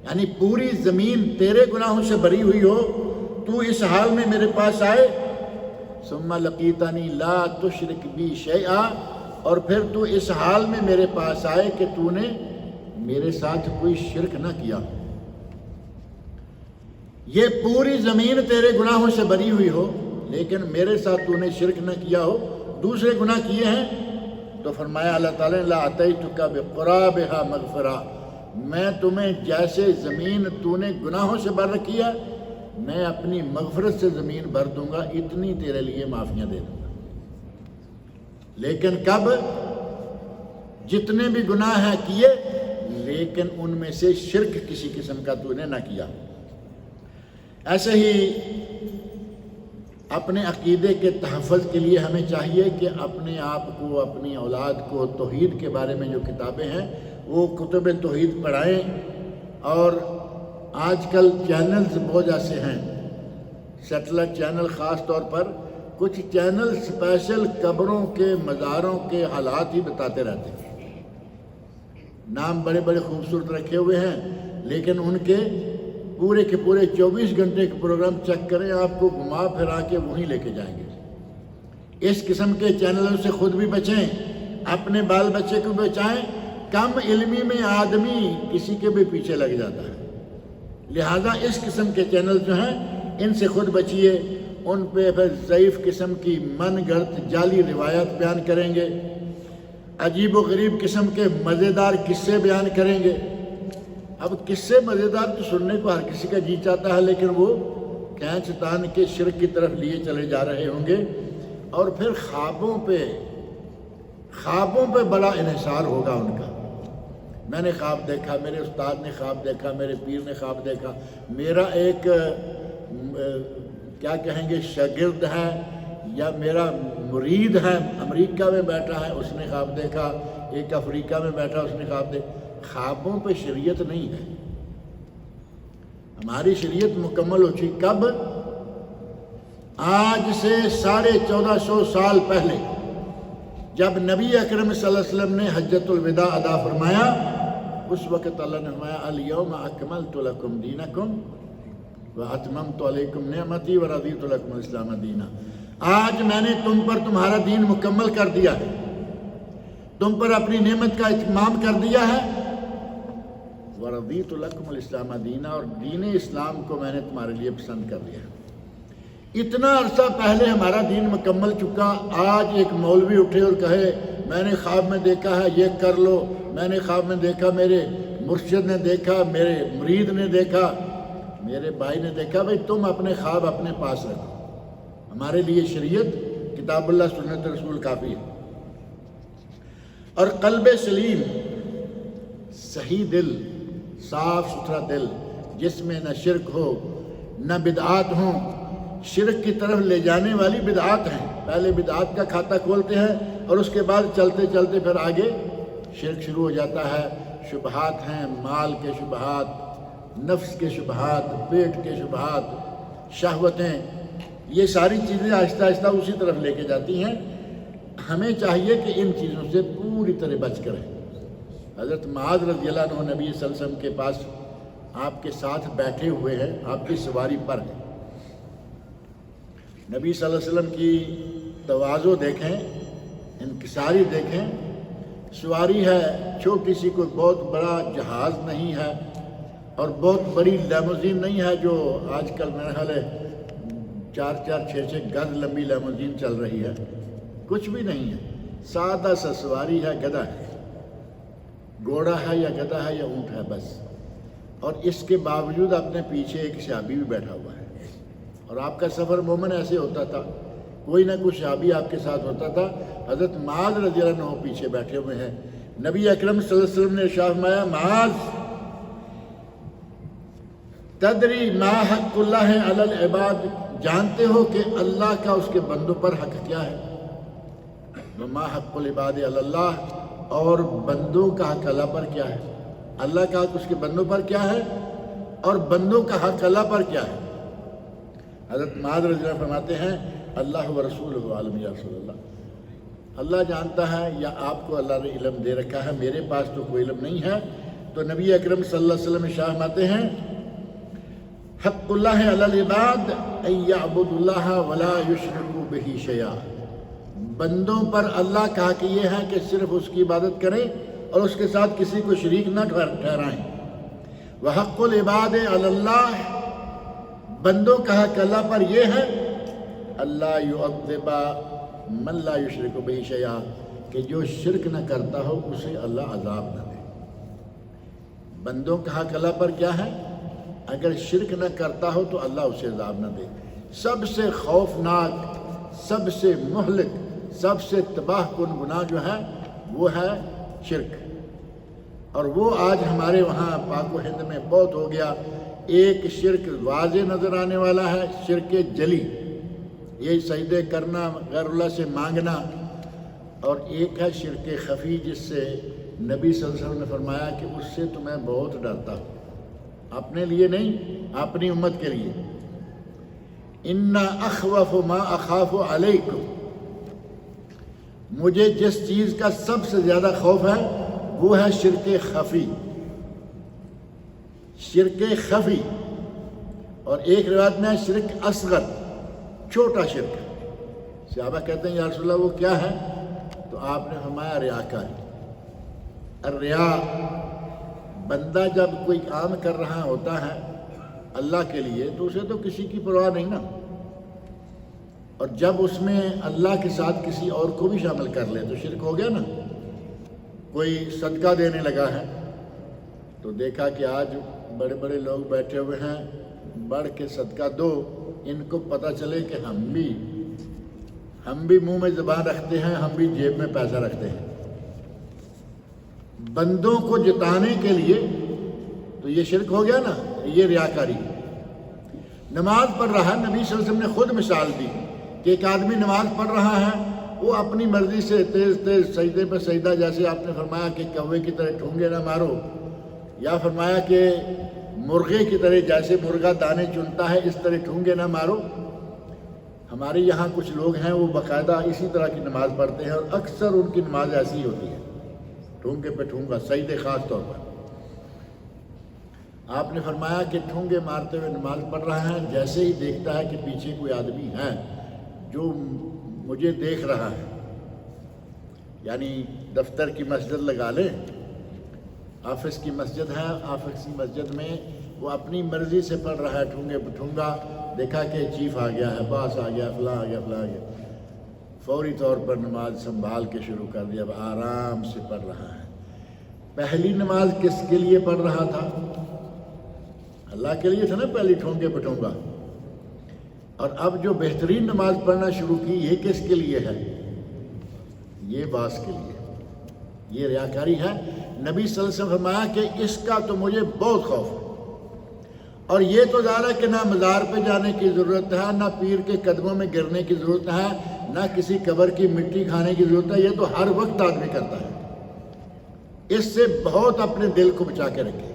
یعنی پوری زمین تیرے گناہوں سے بری ہوئی ہو، تو اس حال میں میرے پاس آئے، ثم لقیتنی لا تشرک بی شیئا، اور پھر تو اس حال میں میرے پاس آئے کہ تو نے میرے ساتھ کوئی شرک نہ کیا، یہ پوری زمین تیرے گناہوں سے بری ہوئی ہو لیکن میرے ساتھ تو نے شرک نہ کیا ہو، دوسرے گناہ کیے ہیں، تو فرمایا اللہ تعالیٰ نے لا اتیتک بقرابھا مغفرہ، میں تمہیں جیسے زمین تو نے گناہوں سے بھر رکھی ہے، میں اپنی مغفرت سے زمین بھر دوں گا، اتنی تیرے لیے معافیاں دے دوں گا۔ لیکن کب؟ جتنے بھی گناہ ہیں کیے، لیکن ان میں سے شرک کسی قسم کا تو نے نہ کیا۔ ایسے ہی اپنے عقیدے کے تحفظ کے لیے ہمیں چاہیے کہ اپنے آپ کو، اپنی اولاد کو توحید کے بارے میں جو کتابیں ہیں وہ کتب توحید پڑھائیں۔ اور آج کل چینلز بہت ایسے ہیں، سیٹلائٹ چینل خاص طور پر، کچھ چینل اسپیشل قبروں کے، مزاروں کے حالات ہی بتاتے رہتے ہیں، نام بڑے بڑے خوبصورت رکھے ہوئے ہیں، لیکن ان کے پورے کے پورے 24 گھنٹے کے پروگرام چیک کریں، آپ کو گھما پھرا کے وہیں لے کے جائیں گے۔ اس قسم کے چینلوں سے خود بھی بچیں، اپنے بال بچے کو بچائیں۔ کم علمی میں آدمی کسی کے بھی پیچھے لگ جاتا ہے، لہذا اس قسم کے چینل جو ہیں ان سے خود بچیے، ان پہ پھر ضعیف قسم کی من گھڑت جعلی روایات بیان کریں گے، عجیب و غریب قسم کے مزیدار قصے بیان کریں گے۔ اب قصے مزیدار تو سننے کو ہر کسی کا جی چاہتا ہے، لیکن وہ کھینچ تان کے شرک کی طرف لیے چلے جا رہے ہوں گے، اور پھر خوابوں پہ بڑا انحصار ہوگا ان کا۔ میں نے خواب دیکھا، میرے استاد نے خواب دیکھا، میرے پیر نے خواب دیکھا، میرا ایک کیا کہیں گے شاگرد ہے یا میرا مرید ہے امریکہ میں بیٹھا ہے، اس نے خواب دیکھا، ایک افریقہ میں بیٹھا اس نے خواب دیکھا۔ خوابوں پہ شریعت نہیں ہے، ہماری شریعت مکمل ہو چکی کب؟ آج سے 1450 سال پہلے جب نبی اکرم صلی اللہ علیہ وسلم نے حجۃ الوداع ادا فرمایا، اس وقت اللہ نے فرمایا الیوم اکملت لکم دینکم واتممت علیکم نعمتی ورضیت لکم الاسلام دینا، آج میں نے تم پر تمہارا دین مکمل کر دیا ہے، تم پر اپنی نعمت کا اتمام کر دیا ہے، ورضیت لکم الاسلام دینا، اور دین اسلام کو میں نے تمہارے لیے پسند کر دیا ہے۔ اتنا عرصہ پہلے ہمارا دین مکمل چکا، آج ایک مولوی اٹھے اور کہے میں نے خواب میں دیکھا ہے یہ کر لو، میں نے خواب میں دیکھا، میرے مرشد نے دیکھا، میرے مرید نے دیکھا، میرے بھائی نے دیکھا۔ بھائی تم اپنے خواب اپنے پاس رکھو، ہمارے لیے شریعت کتاب اللہ سنت رسول کافی ہے۔ اور قلب سلیم، صحیح دل، صاف ستھرا دل، جس میں نہ شرک ہو نہ بدعات ہوں۔ شرک کی طرف لے جانے والی بدعات ہیں، پہلے بدعات کا کھاتا کھولتے ہیں اور اس کے بعد چلتے چلتے پھر آگے شرک شروع ہو جاتا ہے۔ شبہات ہیں، مال کے شبہات، نفس کے شبہات، پیٹ کے شبہات، شہوتیں، یہ ساری چیزیں آہستہ آہستہ اسی طرف لے کے جاتی ہیں۔ ہمیں چاہیے کہ ان چیزوں سے پوری طرح بچ کر رہیں۔ حضرت معاذ رضی اللہ عنہ نبی صلی اللہ علیہ وسلم کے پاس آپ کے ساتھ بیٹھے ہوئے ہیں، آپ کی سواری پر ہیں۔ نبی صلی اللہ علیہ وسلم کی تواضع دیکھیں، انکساری دیکھیں، سواری ہے چھوٹی سی، کوئی بہت بڑا جہاز نہیں ہے اور بہت بڑی لیموزین نہیں ہے جو آج کل میرا خیال ہے 4-4 6-6 گز لمبی لیموزین چل رہی ہے، کچھ بھی نہیں ہے، سادہ سا سواری ہے، گدھا ہے، گھوڑا ہے یا گدھا ہے یا اونٹ ہے بس، اور اس کے باوجود اپنے پیچھے ایک صحابی بھی بیٹھا ہوا ہے۔ اور آپ کا سفر مومن ایسے ہوتا تھا، کوئی نہ کوئی صحابی آپ کے ساتھ ہوتا تھا۔ حضرت معاذ رضی اللہ عنہ پیچھے بیٹھے ہوئے ہیں۔ نبی اکرم صلی اللہ علیہ وسلم نے ارشاد فرمایا، معاذ تدری ما حق اللہ علی العباد، جانتے ہو کہ اللہ کا اس کے بندوں پر حق کیا ہے؟ وما حق العباد علی اللہ، اور بندوں کا حق اللہ پر کیا ہے؟ اللہ کا حق اس کے بندوں پر کیا ہے اور بندوں کا حق اللہ پر کیا ہے؟ حضرت معاذ رضی اللہ عنہ فرماتے ہیں، اللہ و رسولہ عالم یا رسول اللہ، اللہ جانتا ہے یا آپ کو اللہ نے علم دے رکھا ہے، میرے پاس تو کوئی علم نہیں ہے۔ تو نبی اکرم صلی اللہ علیہ وسلم ارشاد فرماتے ہیں، حق اللہ علی العباد ان یعبدوا اللہ ولا یشرکوا بہ شیئا، بندوں پر اللہ کا حق یہ ہے کہ صرف اس کی عبادت کریں اور اس کے ساتھ کسی کو شریک نہ ٹھہرائیں۔ وحق العباد علی اللہ، بندوں کا حق اللہ پر یہ ہے، اللہ یعذب من لا یشرک بہ شیئا، کہ جو شرک نہ کرتا ہو اسے اللہ عذاب نہ دے۔ بندوں کا حق اللہ پر کیا ہے؟ اگر شرک نہ کرتا ہو تو اللہ اسے عذاب نہ دے۔ سب سے خوفناک، سب سے مہلک، سب سے تباہ کن گناہ جو ہے وہ ہے شرک، اور وہ آج ہمارے وہاں پاک و ہند میں بہت ہو گیا۔ ایک شرک واضح نظر آنے والا ہے، شرک جلی، یہ سجدے کرنا، غیر اللہ سے مانگنا، اور ایک ہے شرک خفی، جس سے نبی صلی اللہ علیہ وسلم نے فرمایا کہ اس سے تو میں بہت ڈرتا ہوں، اپنے لیے نہیں، اپنی امت کے لیے۔ اِنَّ أَخْوَفُ مَا أَخَافُ عَلَيْكُمْ، مجھے جس چیز کا سب سے زیادہ خوف ہے وہ ہے شرک خفی، شرک خفی، اور ایک روایت میں ہے شرک اصغر، چھوٹا شرک۔ صحابہ کہتے ہیں یا رسول اللہ وہ کیا ہے؟ تو آپ نے فرمایا ریاکاری۔ الریا، بندہ جب کوئی کام کر رہا ہوتا ہے اللہ کے لیے تو اسے تو کسی کی پرواہ نہیں نا، اور جب اس میں اللہ کے ساتھ کسی اور کو بھی شامل کر لے تو شرک ہو گیا نا۔ کوئی صدقہ دینے لگا ہے تو دیکھا کہ آج بڑے بڑے لوگ بیٹھے ہوئے ہیں، بڑھ کے صدقہ دو، ان کو پتہ چلے کہ ہم بھی منہ میں زبان رکھتے ہیں، ہم بھی جیب میں پیسہ رکھتے ہیں۔ بندوں کو جتانے کے لیے تو یہ شرک ہو گیا نا، یہ ریاکاری۔ نماز پڑھ رہا ہے، نبی صلی اللہ علیہ وسلم نے خود مثال دی کہ ایک آدمی نماز پڑھ رہا ہے، وہ اپنی مرضی سے تیز تیز سجدے پہ سجدہ، جیسے آپ نے فرمایا کہ کوے کی طرح ٹھونگے نہ مارو، یا فرمایا کہ مرغے کی طرح جیسے مرغا دانے چنتا ہے اس طرح ٹھونگے نہ مارو۔ ہمارے یہاں کچھ لوگ ہیں وہ باقاعدہ اسی طرح کی نماز پڑھتے ہیں، اور اکثر ان کی نماز ایسی ہی ہوتی ہے، ٹھونگے پہ ٹھونگا، سجدے خاص طور پر۔ آپ نے فرمایا کہ ٹھونگے مارتے ہوئے نماز پڑھ رہا ہے، جیسے ہی دیکھتا ہے کہ پیچھے کوئی آدمی ہے جو مجھے دیکھ رہا ہے، یعنی دفتر کی مسجد لگا لیں، آفس کی مسجد ہے، آفس کی مسجد میں وہ اپنی مرضی سے پڑھ رہا ہے ٹھونگے پہ ٹھونگا، دیکھا کہ چیف آ گیا ہے، باس آ گیا، فلاں آ گیا، فلاں آ گیا، فوری طور پر نماز سنبھال کے شروع کر دیا، اب آرام سے پڑھ رہا ہے۔ پہلی نماز کس کے لیے پڑھ رہا تھا؟ اللہ کے لیے تھا نا پہلی ٹھونگے پہ ٹھونگا، اور اب جو بہترین نماز پڑھنا شروع کی یہ کس کے لیے ہے؟ یہ باس کے لیے، یہ ریاکاری ہے۔ نبی صلی اللہ علیہ وسلم فرمایا کہ اس کا تو مجھے بہت خوف ہے، اور یہ تو ظاہر ہے کہ نہ مزار پہ جانے کی ضرورت ہے، نہ پیر کے قدموں میں گرنے کی ضرورت ہے، نہ کسی قبر کی مٹی کھانے کی ضرورت ہے، یہ تو ہر وقت آدمی کرتا ہے۔ اس سے بہت اپنے دل کو بچا کے رکھے،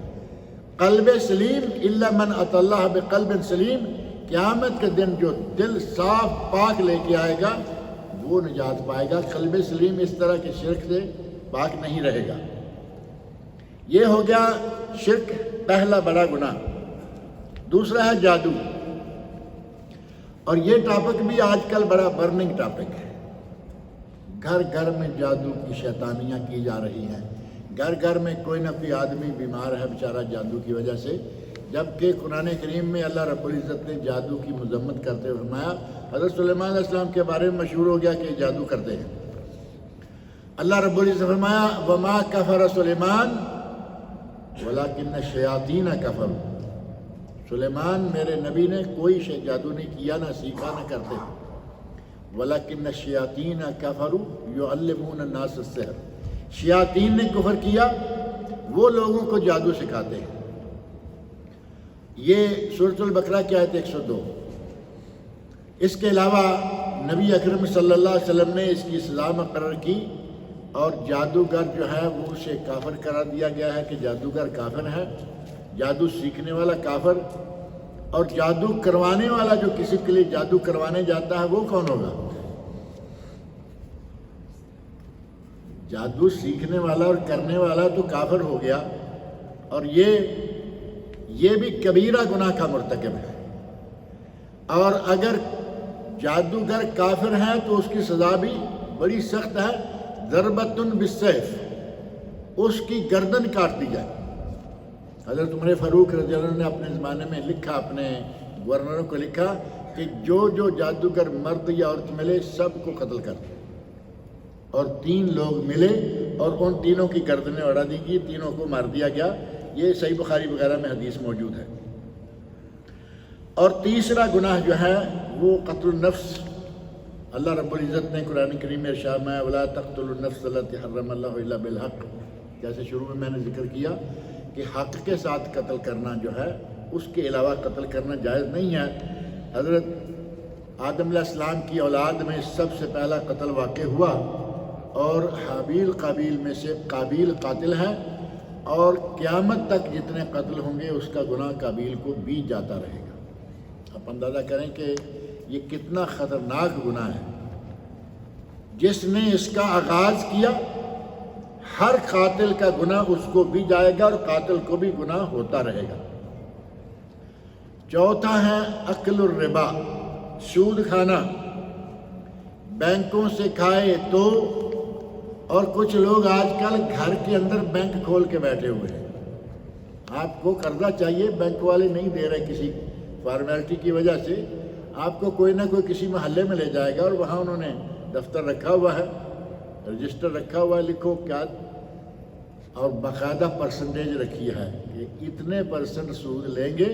قلب سلیم الا من اتی اللہ بقلب سلیم، قیامت کے دن جو دل صاف پاک لے کے آئے گا وہ نجات پائے گا۔ قلب سلیم اس طرح کے شرک سے پاک نہیں رہے گا۔ یہ ہو گیا شرک پہلا بڑا گناہ۔ دوسرا ہے جادو، اور یہ ٹاپک بھی آج کل بڑا برننگ ٹاپک ہے۔ گھر گھر میں جادو کی شیطانیاں کی جا رہی ہیں، گھر گھر میں کوئی نہ کوئی آدمی بیمار ہے بیچارہ جادو کی وجہ سے، جبکہ قرآن کریم میں اللہ رب العزت نے جادو کی مذمت کرتے ہوئے فرمایا، حضرت سلیمان علیہ السلام کے بارے میں مشہور ہو گیا کہ جادو کرتے ہیں۔ اللہ رب العزت نے فرمایا وما کفر سلیمان ولکن الشیاطین کفروا، سلیمان میرے نبی نے کوئی شے جادو نہیں کیا، نہ سیکھا، نہ کرتے، ولیکن الشیاطین کفروا یعلمون الناس السحر، شیاطین نے کفر کیا، وہ لوگوں کو جادو سکھاتے ہیں۔ یہ سورۃ البقرہ کی آیت 102۔ اس کے علاوہ نبی اکرم صلی اللہ علیہ وسلم نے اس کی سزا مقرر کی، اور جادوگر جو ہے وہ اسے کافر قرار دیا گیا ہے کہ جادوگر کافر ہے، جادو سیکھنے والا کافر، اور جادو کروانے والا جو کسی کے لیے جادو کروانے جاتا ہے وہ کون ہوگا؟ جادو سیکھنے والا اور کرنے والا تو کافر ہو گیا، اور یہ بھی کبیرہ گناہ کا مرتکب ہے۔ اور اگر جادوگر کافر ہے تو اس کی سزا بھی بڑی سخت ہے، ضربۃ بالسیف، اس کی گردن کاٹ دی جائے۔ حضرت عمر فاروق رضی اللہ عنہ نے اپنے زمانے میں لکھا، اپنے گورنروں کو لکھا کہ جو جادوگر مرد یا عورت ملے سب کو قتل کر دیں، اور 3 لوگ ملے اور ان تینوں کی گردنیں اڑا دی گئی، تینوں کو مار دیا گیا۔ یہ صحیح بخاری وغیرہ میں حدیث موجود ہے۔ اور تیسرا گناہ جو ہے وہ قتل النفس۔ اللہ رب العزت نے قرآن کریم میں ارشاد فرمایا وَلَا تَقْتُلُوا النَّفْسَ الَّتِي حَرَّمَ اللَّهُ إِلَّا بِالْحَقِّ، جیسے شروع میں نے ذکر کیا کہ حق کے ساتھ قتل کرنا جو ہے اس کے علاوہ قتل کرنا جائز نہیں ہے۔ حضرت آدم علیہ السلام کی اولاد میں سب سے پہلا قتل واقع ہوا، اور حابیل قابیل میں سے قابیل قاتل ہے، اور قیامت تک جتنے قتل ہوں گے اس کا گناہ قابیل کو بھی جاتا رہے گا۔ آپ اندازہ کریں کہ یہ کتنا خطرناک گناہ ہے۔ جس نے اس کا آغاز کیا ہر قاتل کا گناہ اس کو بھی جائے گا، اور قاتل کو بھی گناہ ہوتا رہے گا۔ چوتھا ہے اکل الربا، سود کھانا، بینکوں سے کھائے تو، اور کچھ لوگ آج کل گھر کے اندر بینک کھول کے بیٹھے ہوئے ہیں۔ آپ کو قرضہ چاہیے، بینک والے نہیں دے رہے کسی فارمیلٹی کی وجہ سے، آپ کو کوئی نہ کوئی کسی محلے میں لے جائے گا، اور وہاں انہوں نے دفتر رکھا ہوا ہے، رجسٹر رکھا ہوا ہے، لکھو کیا، اور باقاعدہ پرسنٹیج رکھی ہے کہ اتنے % سود لیں گے۔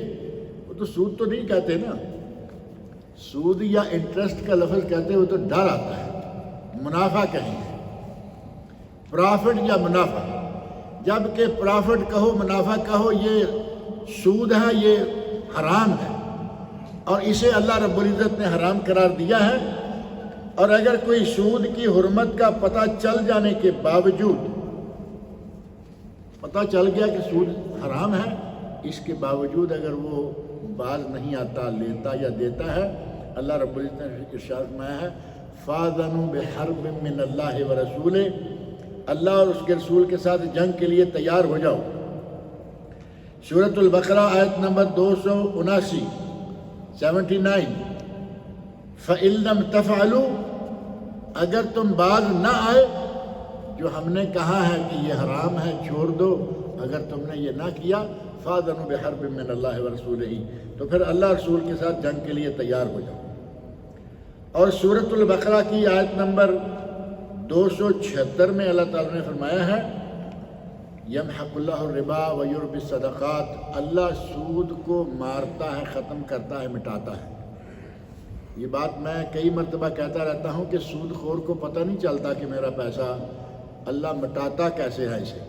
وہ تو سود تو نہیں کہتے نا، سود یا انٹرسٹ کا لفظ کہتے وہ تو ڈر آتا ہے، منافع کہیں گے، پرافٹ یا منافع، جبکہ پرافٹ کہو منافع کہو یہ سود ہے، یہ حرام ہے، اور اسے اللہ رب العزت نے حرام قرار دیا ہے۔ اور اگر کوئی سود کی حرمت کا پتہ چل جانے کے باوجود، پتہ چل گیا کہ سود حرام ہے، اس کے باوجود اگر وہ باز نہیں آتا، لیتا یا دیتا ہے، اللہ رب العزت نے ارشاد فرمایا ہے فَآذَنُوا بِحَرْبٍ مِّنَ اللَّهِ وَرَسُولِهِ، اللہ اور اس کے رسول کے ساتھ جنگ کے لیے تیار ہو جاؤ۔ سورۃ البقرہ آیت نمبر 279، 79، فَإِن لَّمْ تَفْعَلُوا، اگر تم باز نہ آئے، جو ہم نے کہا ہے کہ یہ حرام ہے چھوڑ دو، اگر تم نے یہ نہ کیا، فَآذَنُوا بِحَرْبٍ مِّنَ اللَّهِ وَرَسُولِهِ، تو پھر اللہ رسول کے ساتھ جنگ کے لیے تیار ہو جاؤ۔ اور سورۃ البقرہ کی آیت نمبر 276 میں اللہ تعالیٰ نے فرمایا ہے یمحق اللہ الربا ویربی الصدقات، اللہ سود کو مارتا ہے، ختم کرتا ہے، مٹاتا ہے۔ یہ بات میں کئی مرتبہ کہتا رہتا ہوں کہ سود خور کو پتہ نہیں چلتا کہ میرا پیسہ اللہ مٹاتا کیسے ہے اسے۔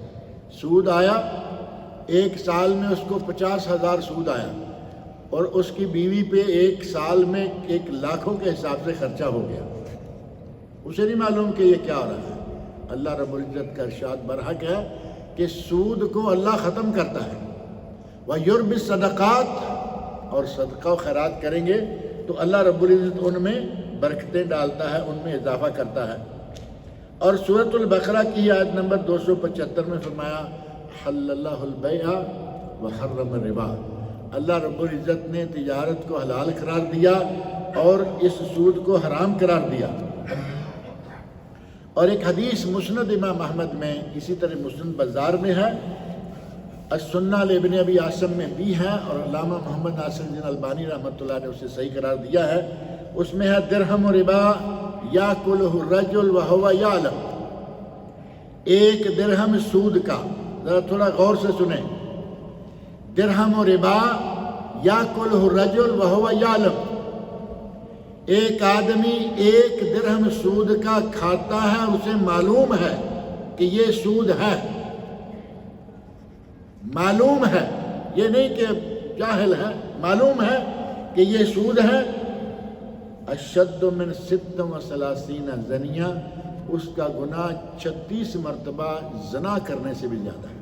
سود آیا، 1 سال میں اس کو 50,000 سود آیا، اور اس کی بیوی پہ 1 سال میں 1 لاکھوں کے حساب سے خرچہ ہو گیا، اسے نہیں معلوم کہ یہ کیا ہو رہا ہے۔ اللہ رب العزت کا ارشاد برحق ہے کہ سود کو اللہ ختم کرتا ہے، وَيُرْبِ الصَّدَقَاتِ، اور صدقہ و خیرات کریں گے تو اللہ رب العزت ان میں برکتیں ڈالتا ہے، ان میں اضافہ کرتا ہے۔ اور سورۃ البقرہ کی آیت نمبر 275 میں فرمایا حل اللہ البیع وحرم الربا، اللہ رب العزت نے تجارت کو حلال قرار دیا اور اس سود کو حرام قرار دیا۔ اور ایک حدیث مسند امام احمد میں، اسی طرح مسند بازار میں ہے، السنہ لابن ابی عاصم میں بھی ہے، اور علامہ محمد ناصر الدین البانی رحمۃ اللہ نے اسے صحیح قرار دیا ہے۔ اس میں ہے درہم و ربا یاکلہ الرجل وہو یعلم، ایک درہم سود کا، ذرا تھوڑا غور سے سنیں، درہم و ربا یاکلہ الرجل وہو یعلم، ایک آدمی ایک درہم سود کا کھاتا ہے اور اسے معلوم ہے کہ یہ سود ہے، معلوم ہے، یہ نہیں کہ جاہل ہے، معلوم ہے کہ یہ سود ہے۔ اشد من 36 زنیہ، اس کا گناہ 36 مرتبہ زنا کرنے سے بھی زیادہ ہے۔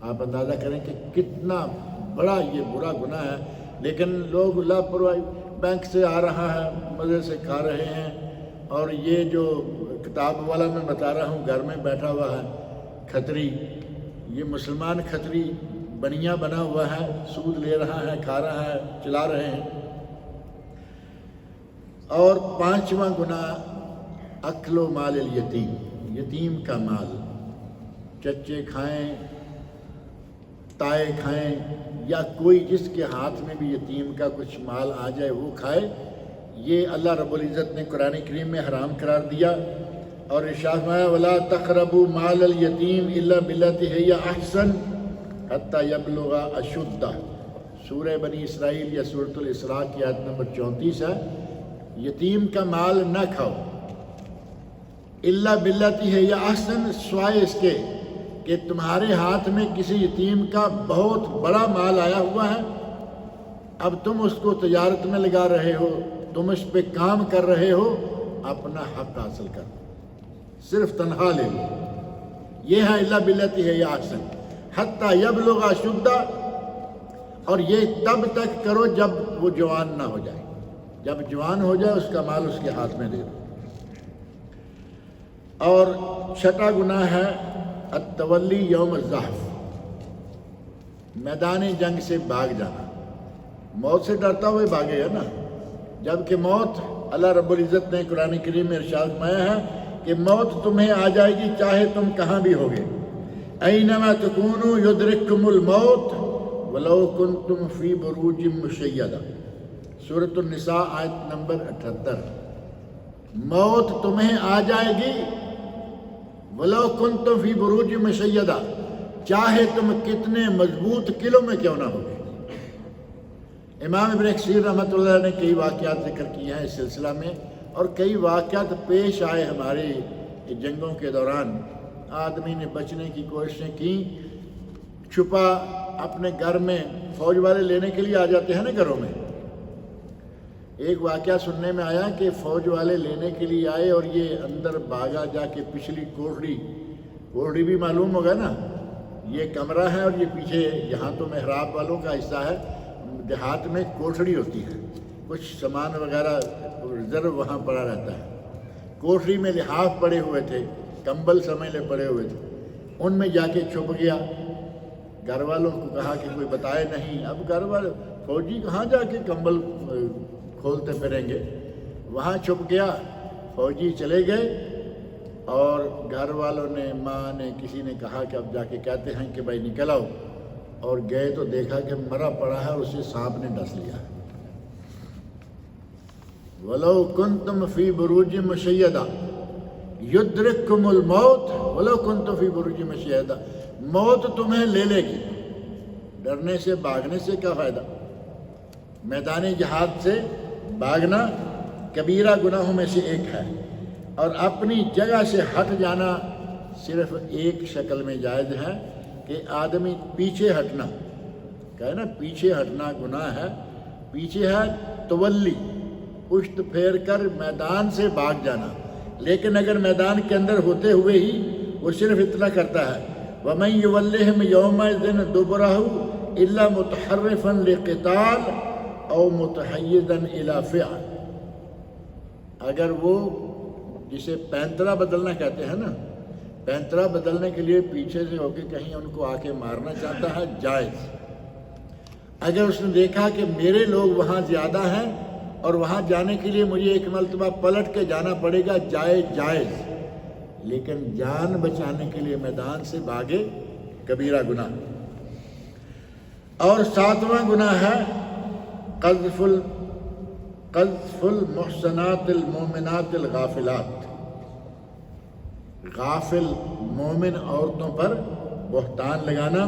آپ اندازہ کریں کہ کتنا بڑا یہ برا گناہ ہے، لیکن لوگ لاپرواہی، بینک سے آ رہا ہے، مزے سے کھا رہے ہیں، اور یہ جو کتاب والا میں بتا رہا ہوں گھر میں بیٹھا ہوا ہے کھتری، یہ مسلمان کھتری بنیا بنا ہوا ہے، سود لے رہا ہے، کھا رہا ہے، چلا رہے ہیں۔ اور 5واں گناہ اکل و مال الیتیم، یتیم کا مال، چچے کھائیں، تائے کھائیں، یا کوئی جس کے ہاتھ میں بھی یتیم کا کچھ مال آ جائے وہ کھائے، یہ اللہ رب العزت نے قرآن کریم میں حرام قرار دیا۔ اور ارشاد فرمایا وَلَا تَقْرَبُوا مَالَ الْيَتِيمِ إِلَّا بِالَّتِي هِيَ أَحْسَنُ حَتَّى يَبْلُغَ أَشُدَّهُ، سورہ بنی اسرائیل یا سورۃ الاسراء کی آیت نمبر 34 ہے۔ یتیم کا مال نہ کھاؤ، إِلَّا بِالَّتِي هِيَ أَحْسَنُ، سوائے اس کے کہ تمہارے ہاتھ میں کسی یتیم کا بہت بڑا مال آیا ہوا ہے، اب تم اس کو تجارت میں لگا رہے ہو، تم اس پہ کام کر رہے ہو، اپنا حق حاصل کر، صرف تنہا لے لو، یہ ہے الا باللتی ہے یا احسن حتی یبلغ اشدہ، اور یہ تب تک کرو جب وہ جوان نہ ہو جائے، جب جوان ہو جائے اس کا مال اس کے ہاتھ میں دے دو۔ اور 6واں گناہ ہے التولی یوم الزحف، میدان جنگ سے بھاگ جانا، موت سے ڈرتا ہوئے بھاگے گا نا، جبکہ موت اللہ رب العزت نے قرآن کریم میں ارشاد فرمایا ہے کہ موت تمہیں آ جائے گی چاہے تم کہاں بھی ہوگے، اینما تکونوا یدرککم الموت ولو کنتم فی بروج مشیدہ، سورۃ النساء آیت نمبر 78، موت تمہیں آ جائے گی وَلَوْ كُنْتُمْ فِي بُرُوجٍ مُشَيَّدَةٍ، چاہے تم کتنے مضبوط قلعوں میں کیوں نہ ہوگے۔ امام ابن کثیر رحمۃ اللہ نے کئی واقعات ذکر کیے ہیں اس سلسلہ میں، اور کئی واقعات پیش آئے ہمارے جنگوں کے دوران، آدمی نے بچنے کی کوششیں کی، چھپا اپنے گھر میں، فوج والے لینے کے لیے آ جاتے ہیں نا گھروں میں۔ ایک واقعہ سننے میں آیا کہ فوج والے لینے کے لیے آئے اور یہ اندر بھاگا جا کے پچھلی کوٹڑی بھی معلوم ہوگا نا، یہ کمرہ ہے اور یہ پیچھے، یہاں تو محراب والوں کا حصہ ہے، دیہات میں کوٹڑی ہوتی ہے، کچھ سامان وغیرہ ریزرو وہاں پڑا رہتا ہے، کوٹڑی میں لحاف پڑے ہوئے تھے، کمبل سمجھ لے پڑے ہوئے تھے، ان میں جا کے چھپ گیا، گھر والوں کو کہا کہ کوئی بتائے نہیں، اب گھر والے فوجی کہاں جا کے کمبل کھولتے پھریں گے، وہاں چھپ گیا، فوجی چلے گئے، اور گھر والوں نے، ماں نے، کسی نے کہا کہ اب جا کے کہتے ہیں کہ بھائی نکل آؤ، اور گئے تو دیکھا کہ مرا پڑا ہے اور اسے سانپ نے ڈس لیا ہے۔ وَلَوْ كُنْتُمْ فِي بُرُوجٍ مُشَيَّدَةٍ يُدْرِككُمُ الْمَوْتُ وَلَوْ كُنْتُمْ فِي بُرُوجٍ مُشَيَّدَةٍ، موت تمہیں لے لے گی، ڈرنے سے بھاگنے سے کیا فائدہ؟ میدان جہاد سے بھاگنا کبیرہ گناہوں میں سے ایک ہے، اور اپنی جگہ سے ہٹ جانا صرف ایک شکل میں جائز ہے کہ آدمی پیچھے ہٹنا، کہے نا پیچھے ہٹنا گناہ ہے، پیچھے ہے تولی، پشت پھیر کر میدان سے بھاگ جانا، لیکن اگر میدان کے اندر ہوتے ہوئے ہی وہ صرف اتنا کرتا ہے وَمَن يُوَلِّهِمْ يَوْمَئِذٍ دُبُرَهُ إِلَّا مُتَحَرِّفًا لِقِتَالٍ أَوْ مُتَحَيِّزًا إِلَى فِئَةٍ، اگر وہ جسے پینترا بدلنا کہتے ہیں نا، پینترا بدلنے کے لیے پیچھے سے ہو کے کہیں ان کو آ کے مارنا چاہتا ہے، جائز۔ اگر اس نے دیکھا کہ میرے لوگ وہاں زیادہ ہیں اور وہاں جانے کے لیے مجھے ایک مرتبہ پلٹ کے جانا پڑے گا، جائز، لیکن جان بچانے کے لیے میدان سے بھاگے، کبیرہ گناہ۔ اور 7واں گناہ ہے قذف المحصنات المومنات الغافلات، غافل مومن عورتوں پر بہتان لگانا۔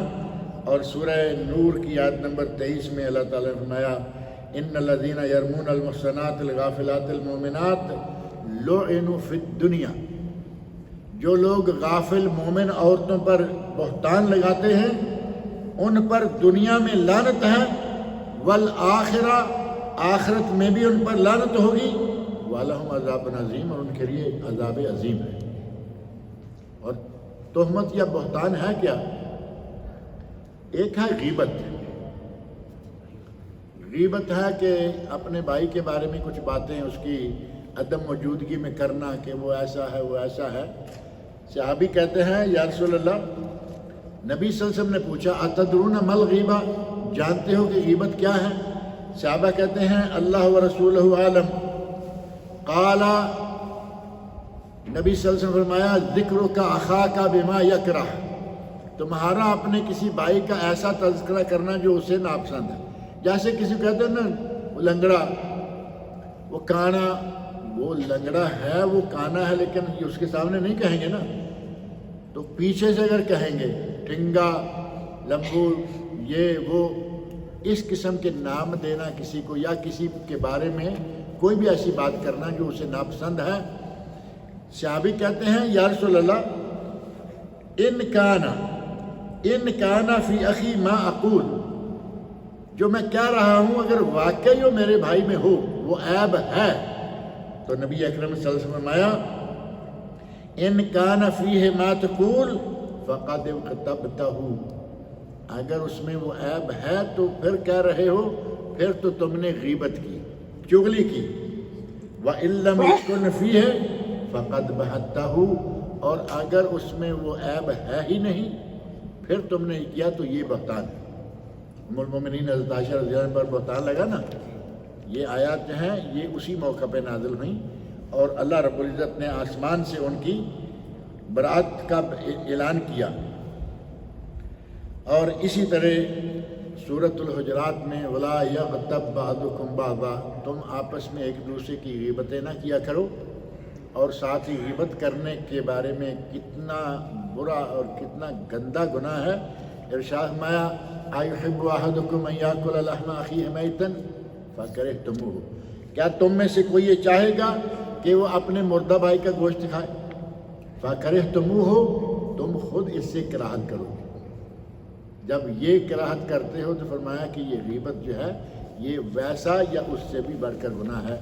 اور سورہ نور کی آیت نمبر 23 میں اللہ تعالیٰ نے فرمایا ان الذین یرمون المحصنات الغافلات المومنات لعنوا فی الدنیا، جو لوگ غافل مومن عورتوں پر بہتان لگاتے ہیں ان پر دنیا میں لعنت ہے، والآخرہ، آخرت میں بھی ان پر لعنت ہوگی، وَلَهُمْ عذاب عظیم، اور ان کے لیے عذاب عظیم ہے۔ اور تہمت یا بہتان ہے کیا؟ ایک ہے غیبت۔ غیبت ہے کہ اپنے بھائی کے بارے میں کچھ باتیں اس کی عدم موجودگی میں کرنا کہ وہ ایسا ہے، وہ ایسا ہے۔ صحابی کہتے ہیں یا رسول اللہ، نبی صلی اللہ علیہ وسلم نے پوچھا اتدرون ما الغیبہ، جانتے ہو کہ غیبت کیا ہے؟ صحابہ کہتے ہیں اللہ و رسولہ عالم۔ قال، نبی صلی اللہ علیہ وسلم فرمایا ذکرک اخاک بما یکرہ، تمہارا اپنے کسی بھائی کا ایسا تذکرہ کرنا جو اسے ناپسند ہے۔ جیسے کسی کو کہتے ہیں نا وہ لنگڑا، وہ کانا، وہ لنگڑا ہے، وہ کانا ہے، لیکن اس کے سامنے نہیں کہیں گے نا، تو پیچھے سے اگر کہیں گے ٹھنگا، لمبو، یہ وہ، اس قسم کے نام دینا کسی کو یا کسی کے بارے میں کوئی بھی ایسی بات کرنا جو اسے ناپسند ہے۔ صحابی کہتے ہیں یا رسول اللہ ان کانا فی اخی ما اقول، جو میں کہہ رہا ہوں اگر واقعی وہ میرے بھائی میں ہو، وہ عیب ہے، تو نبی اکرم صلی اللہ علیہ وسلم فرمایا ان کان فیہ ما تقول فقد اغتبتہ، اگر اس میں وہ عیب ہے تو پھر کہہ رہے ہو، پھر تو تم نے غیبت کی، چغلی کی۔ وَإِن لَّمْ يَكُنْ فِيهِ فَقَدْ بَهَتَّهُ، اور اگر اس میں وہ عیب ہے ہی نہیں پھر تم نے کیا تو یہ بہتان ہے۔ ام المومنین حضرت عائشہ رضی اللہ عنہ پر بہتان لگا نا، یہ آیات جو ہیں یہ اسی موقع پہ نازل ہوئیں، اور اللہ رب العزت نے آسمان سے ان کی برات کا اعلان کیا۔ اور اسی طرح سورۃ الحجرات میں وَلَا يَغْتَبْ بَعْضُكُمْ بَعْضًا، تم آپس میں ایک دوسرے کی غیبتیں نہ کیا کرو۔ اور ساتھ ہی غیبت کرنے کے بارے میں کتنا برا اور کتنا گندا گناہ ہے۔ ارشاد فرمایا أَيُحِبُّ أَحَدُكُمْ أَن يَأْكُلَ لَحْمَ أَخِيهِ مَيْتًا فَكَرِهْتُمُوهُ، کیا تم میں سے کوئی یہ چاہے گا کہ وہ اپنے مردہ بھائی کا گوشت کھائے؟ فَكَرِهْتُمُوهُ، تم خود اس سے کراہت کرو گے۔ جب یہ کراہت کرتے ہو تو فرمایا کہ یہ غیبت جو ہے یہ ویسا یا اس سے بھی بڑھ کر گناہ ہے۔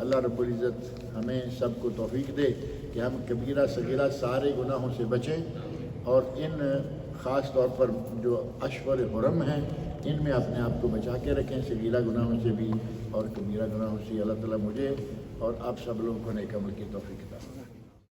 اللہ رب العزت ہمیں سب کو توفیق دے کہ ہم کبیرہ صغیرہ سارے گناہوں سے بچیں، اور ان خاص طور پر جو اشہر حرم ہیں ان میں اپنے آپ کو بچا کے رکھیں، صغیرہ گناہوں سے بھی اور کبیرہ گناہوں سے۔ اللہ تعالیٰ مجھے اور آپ سب لوگوں کو نیک عمل کی توفیق عطا فرمائے۔